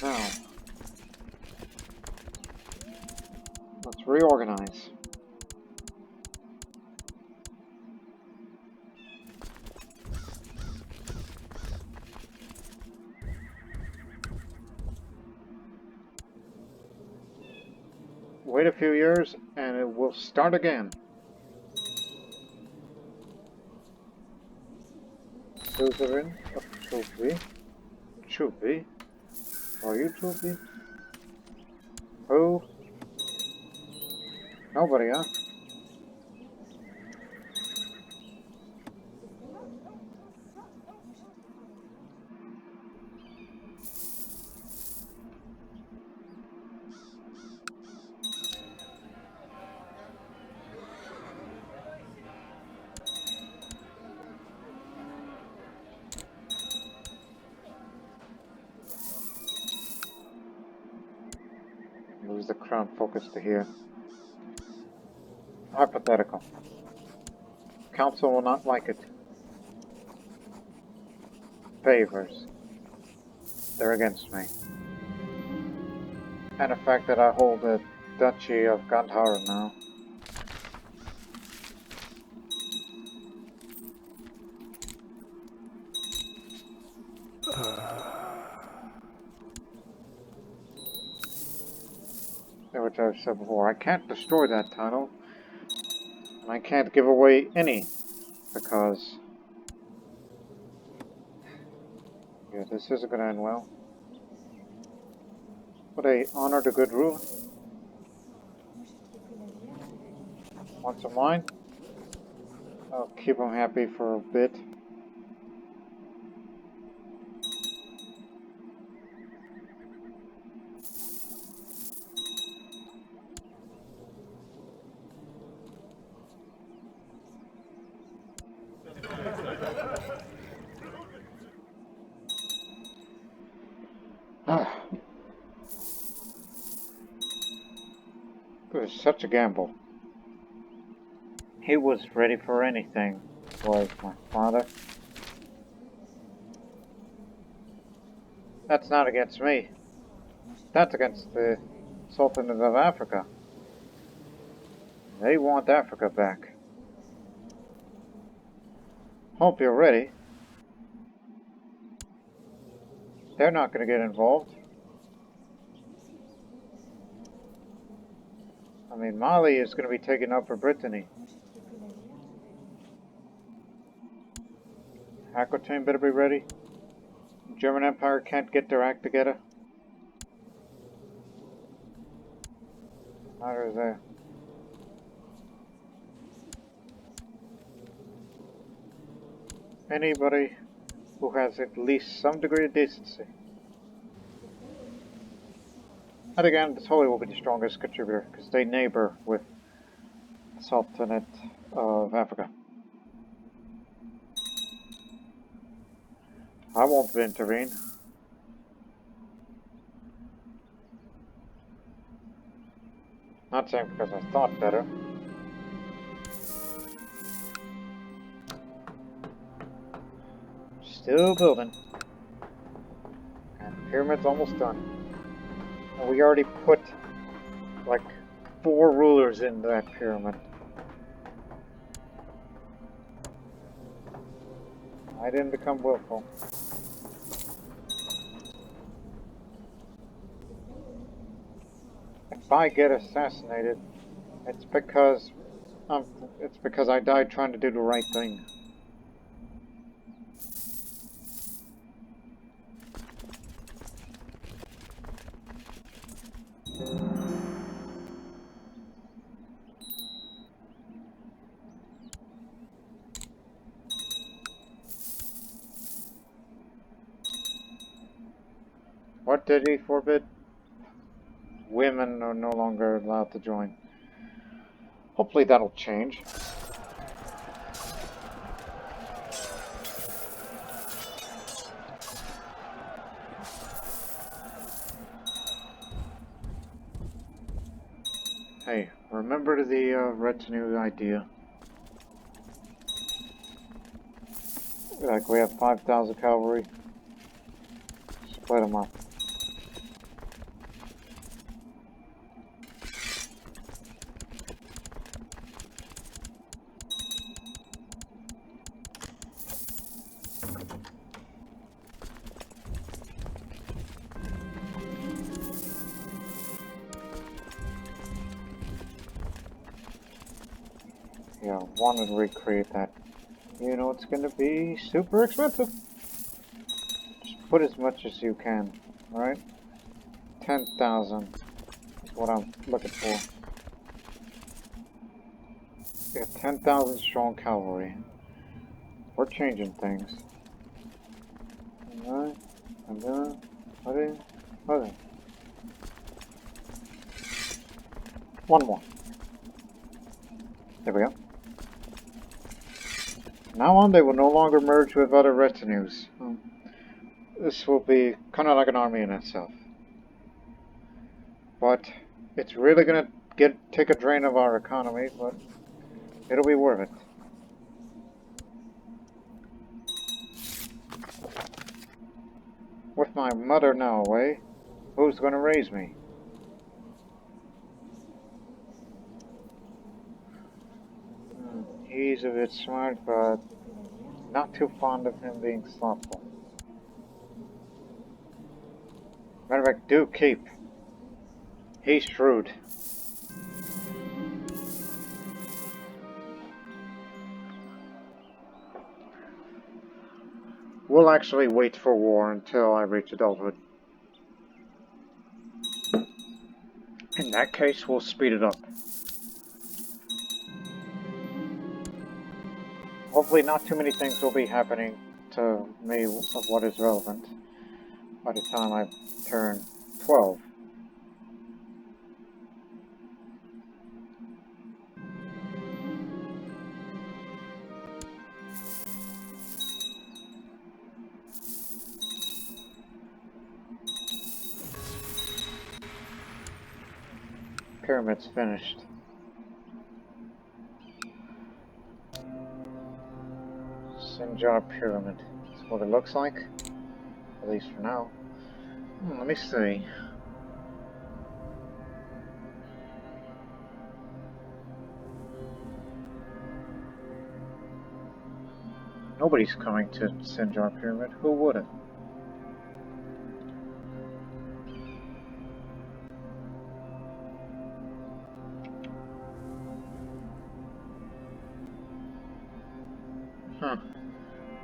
Now, let's reorganize. Wait a few years, and it will start again. Slytherin of Chubby. Chubby? Are you Chubby? Who? Nobody, huh? Lose the crown focus to here. Hypothetical. Council will not like it. Favors. They're against me. And the fact that I hold the Duchy of Gandhara now. Which I've said before, I can't destroy that title. And I can't give away any. Because... yeah, this isn't going to end well. But I honor the good rule. Want some wine? I'll keep him happy for a bit. It was such a gamble. He was ready for anything, was my father. That's not against me. That's against the Sultanate of Africa. They want Africa back. Hope you're ready. They're not going to get involved. I mean, Mali is going to be taken up for Brittany. Aquitaine better be ready. German Empire can't get their act together. Neither is there. Anybody who has at least some degree of decency. And again, the Holy will be the strongest contributor because they neighbor with the Sultanate of Africa. I won't intervene. Not saying because I thought better. Still building. And the pyramid's almost done. And we already put like 4 rulers in that pyramid. I didn't become willful. If I get assassinated, it's because I died trying to do the right thing. What did he forbid? Women are no longer allowed to join. Hopefully that'll change. Hey, remember the retinue idea? Like we have 5,000 cavalry. Split them up. Yeah, wanted to recreate that. You know it's gonna be super expensive. Just put as much as you can, alright? 10,000 is what I'm looking for. We got 10,000 strong cavalry. We're changing things. Alright, okay. One more. There we go. Now on, they will no longer merge with other retinues. This will be kind of like an army in itself. But it's really going to take a drain of our economy, but it'll be worth it. With my mother now away, who's going to raise me? He's a bit smart, but not too fond of him being thoughtful. Matter of fact, do keep. He's shrewd. We'll actually wait for war until I reach adulthood. In that case, we'll speed it up. Hopefully not too many things will be happening to me of what is relevant by the time I turn 12. Pyramid's finished. Sinjar Pyramid. That's what it looks like. At least for now. Let me see. Nobody's coming to Sinjar Pyramid. Who would have?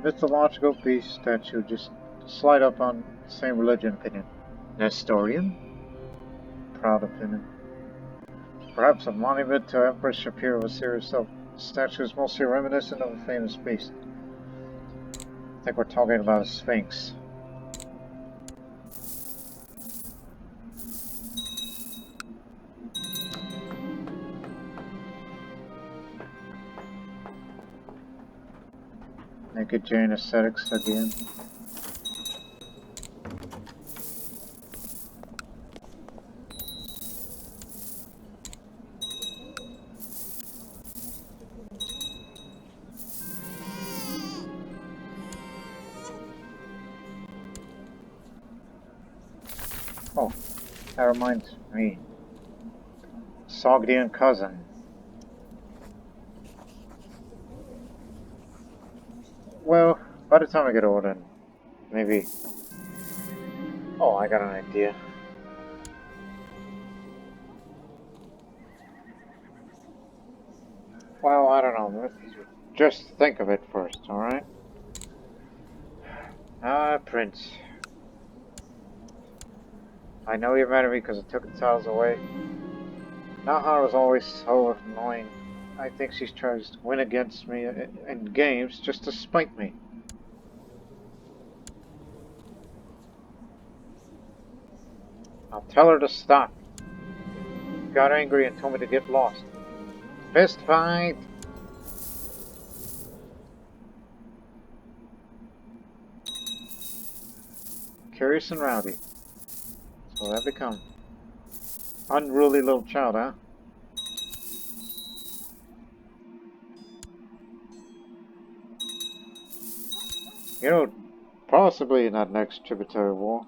Mythological beast statue, just slide up on same religion opinion. Nestorian? Proud opinion. Perhaps a monument to Emperor Shamir of Assyria itself. The statue is mostly reminiscent of a famous beast. I think we're talking about a sphinx. Naked Jain aesthetics again. Oh, that reminds me. Sogdian cousin. Well, by the time I get older, maybe... Oh, I got an idea. Well, I don't know. Just think of it first, alright? Ah, Prince. I know you're mad at me because I took the tiles away. Naha was always so annoying. I think she tries to win against me in games just to spite me. I'll tell her to stop. Got angry and told me to get lost. Fist fight! Curious and rowdy. That's what I've become. Unruly little child, huh? You know, possibly in that next Tributary War.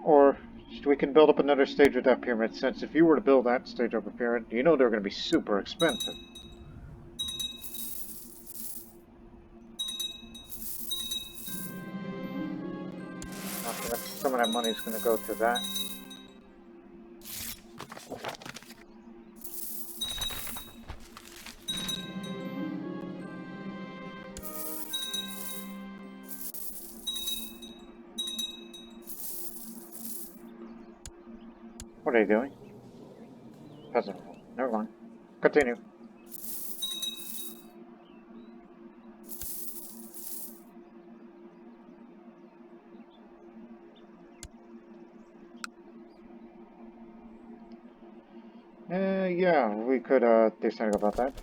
Or we can build up another stage of that pyramid, since if you were to build that stage of a pyramid, you know they're going to be super expensive. Some of that money is going to go to that. What are you doing? Peasant. Never mind. Continue. Yeah, we could do something about that.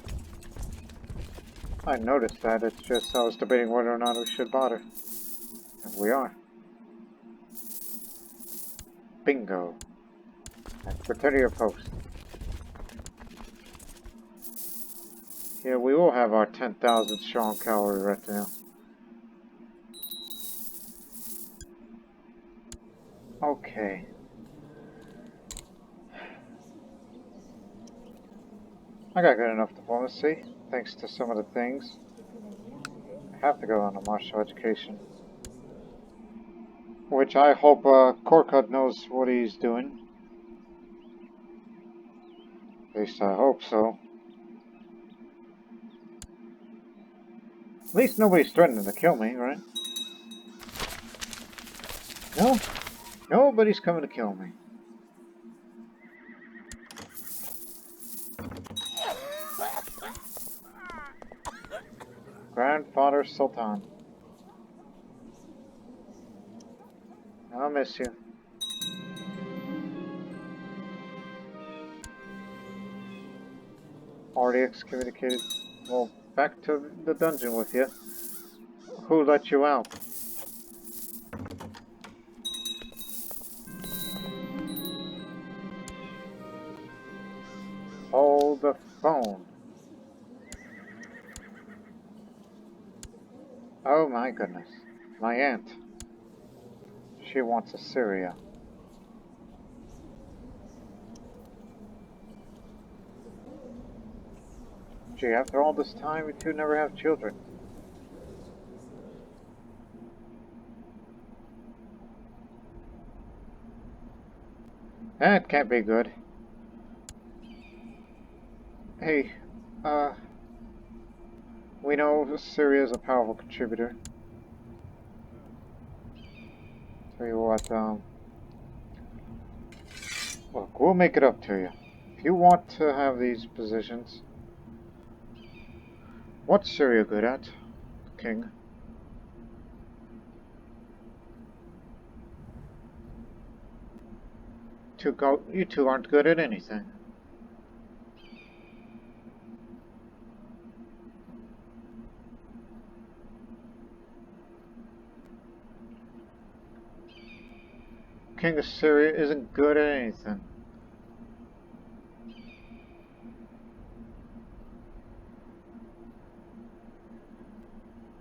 I noticed that. It's just I was debating whether or not we should bother. And we are. Bingo. And protect your post. Yeah, we will have our 10,000 strong cavalry right now. Okay. I got good enough diplomacy, thanks to some of the things. I have to go on a martial education. Which I hope Korkut knows what he's doing. At least I hope so. At least nobody's threatening to kill me, right? No, nobody's coming to kill me. Grandfather Sultan. I'll miss you. Already excommunicated. Well, back to the dungeon with you. Who let you out? Hold the phone. Oh my goodness. My aunt. She wants Assyria. Gee, after all this time, you two never have children. That can't be good. Hey, We know Assyria is a powerful contributor. Tell you what, look, we'll make it up to you. If you want to have these positions, what's Syria good at, King? You two aren't good at anything. King of Syria isn't good at anything.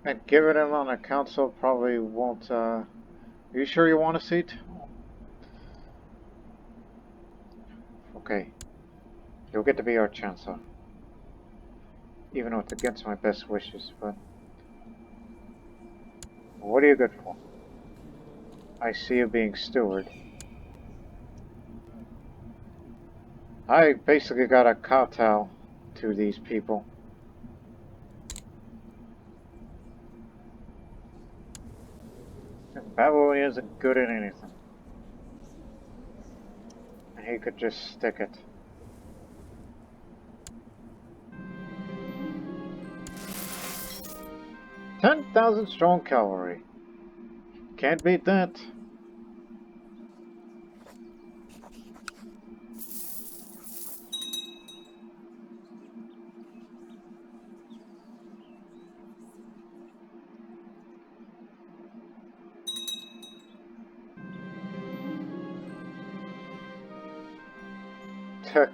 And giving him on a council probably won't, Are you sure you want a seat? Okay. You'll get to be our chancellor. Even though it's against my best wishes, but... What are you good for? I see you being steward. I basically got a kowtow to these people. And Babylon isn't good at anything. And he could just stick it. "10,000 strong cavalry. Can't beat that."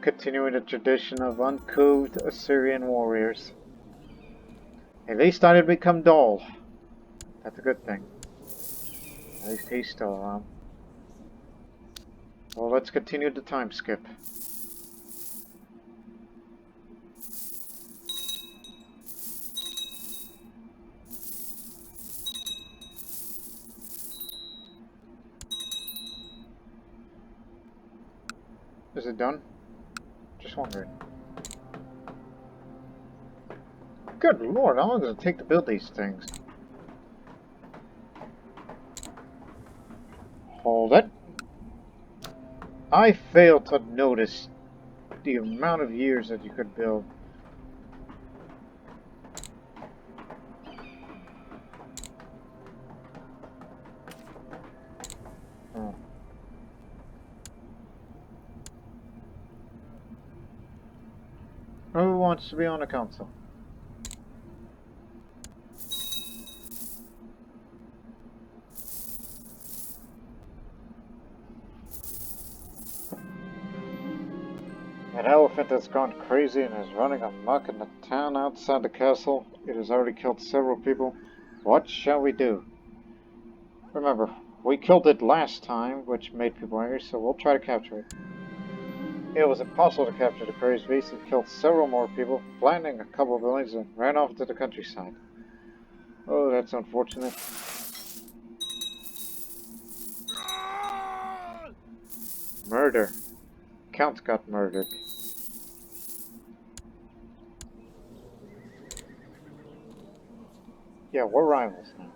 Continuing the tradition of uncouth Assyrian warriors. At least I didn't become dull. That's a good thing. At least he's still around. Well, let's continue the time skip. Is it done? Just wondering. Good lord, how long does it take to build these things? Hold it. I failed to notice the amount of years that you could build. Oh. Who wants to be on the council? An elephant has gone crazy and is running amok in the town outside the castle. It has already killed several people. What shall we do? Remember, we killed it last time, which made people angry, so we'll try to capture it. It was impossible to capture the crazed beast. It killed several more people, flattening a couple of buildings, and ran off to the countryside. Oh, that's unfortunate. Murder. Count got murdered. Yeah, we're rivals now.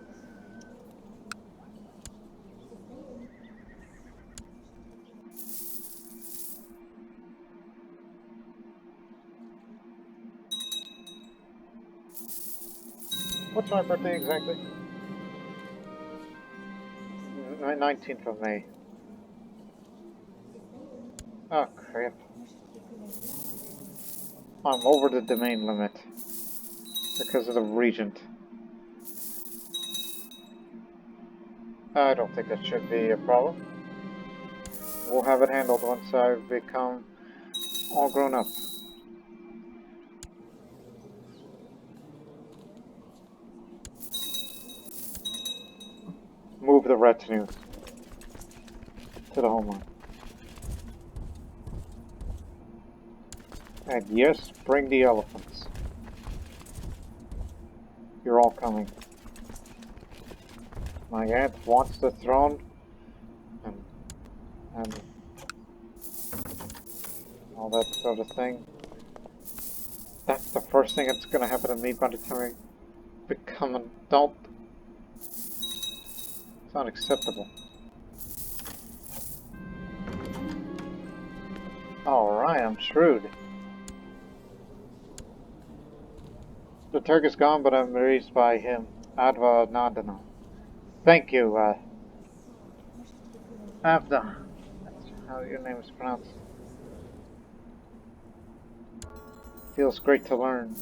What's my birthday exactly? 19th of May. Oh, crap. I'm over the domain limit because of the regent. I don't think that should be a problem. We'll have it handled once I've become all grown up. Move the retinue to the homeland. And yes, bring the elephants. You're all coming. My aunt wants the throne, and all that sort of thing. That's the first thing that's gonna happen to me by the time become an adult. It's not acceptable. Alright, I'm shrewd. The Turk is gone, but I'm raised by him. Adva Nadana. Thank you, Avda. That's how your name is pronounced. Feels great to learn.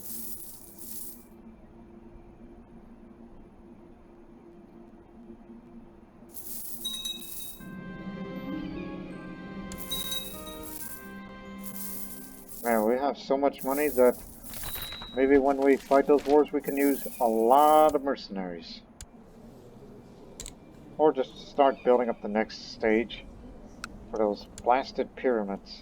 Man, we have so much money that maybe when we fight those wars we can use a lot of mercenaries. Or just start building up the next stage for those blasted pyramids.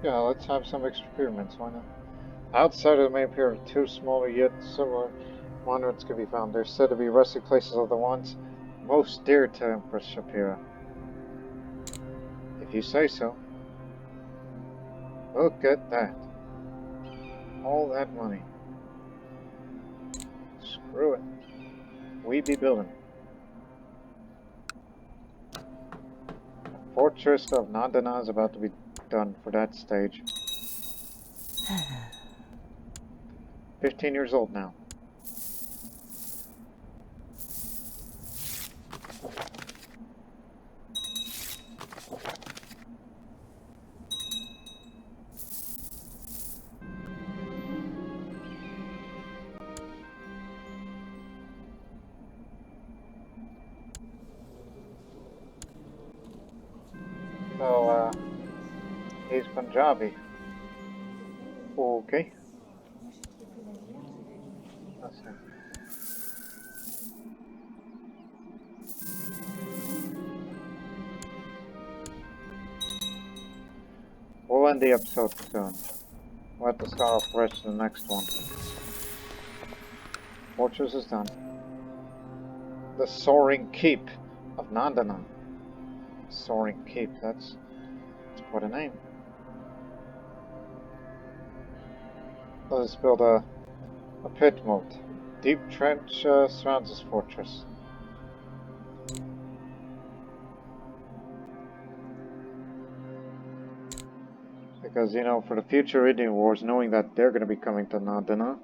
Yeah, let's have some extra pyramids, why not? Outside of the main pyramid, two smaller yet similar monuments can be found. They're said to be resting places of the ones most dear to Empress Shamir. If you say so. Look at that. All that money. Screw it. We be building. The Fortress of Nandana is about to be done for that stage. 15 years old now. So, he's Punjabi. Okay. That's it. We'll end the episode soon. We'll have to start off fresh in the next one. Fortress is done. The Soaring Keep of Nandana. Soaring Keep, that's quite a name. Let's build a pit moat. Deep trench surrounds this fortress. Because, you know, for the future Indian wars, knowing that they're going to be coming to Nandana,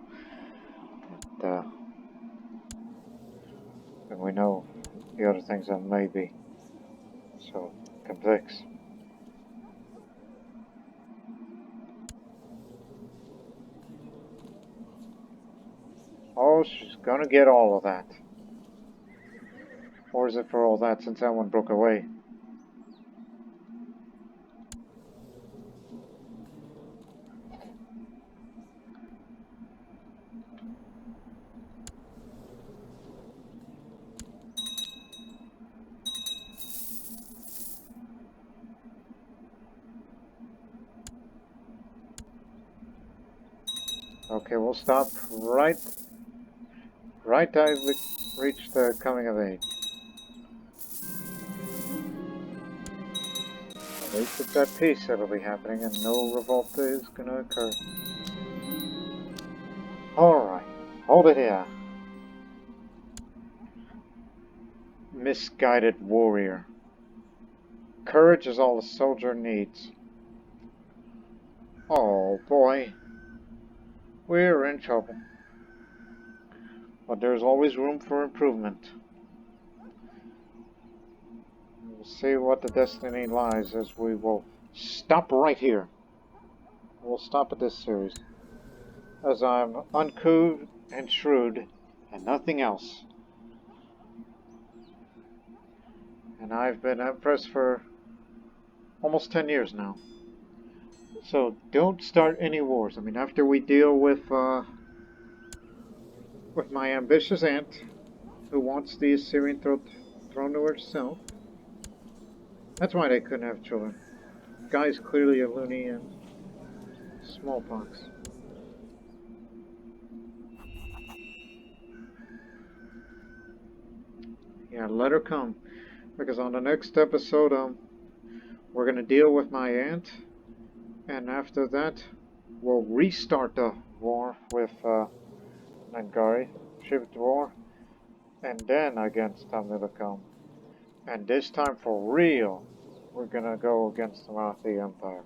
and we know the other things that may be. So, complex. Oh, she's gonna get all of that. Or is it for all that since that one broke away? Okay, we'll stop right as we reach the coming of age. At least it's at peace that'll be happening and no revolt is gonna occur. Alright, hold it here. Misguided warrior. Courage is all a soldier needs. Oh boy. We're in trouble. But there's always room for improvement. We'll see what the destiny lies as we will stop right here. We'll stop at this series. As I'm uncouth and shrewd and nothing else. And I've been Empress for almost 10 years now. So don't start any wars. I mean, after we deal with my ambitious aunt, who wants the Assyrian throne to herself. That's why they couldn't have children. Guy's clearly a loony and smallpox. Yeah, let her come. because on the next episode, we're gonna deal with my aunt, and after that, we'll restart the war with Ngari, Tributary War, and then against Tamilakam. And this time for real, we're gonna go against the Marathi Empire.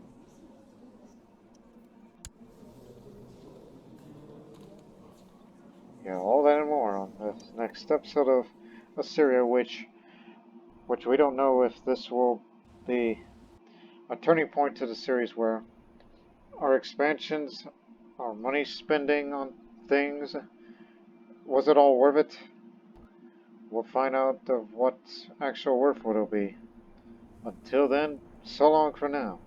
Yeah, all that and more on this next episode of Assyria, which we don't know if this will be a turning point to the series where our expansions, our money spending on things, was it all worth it? We'll find out of what actual worth it'll be. Until then, so long for now.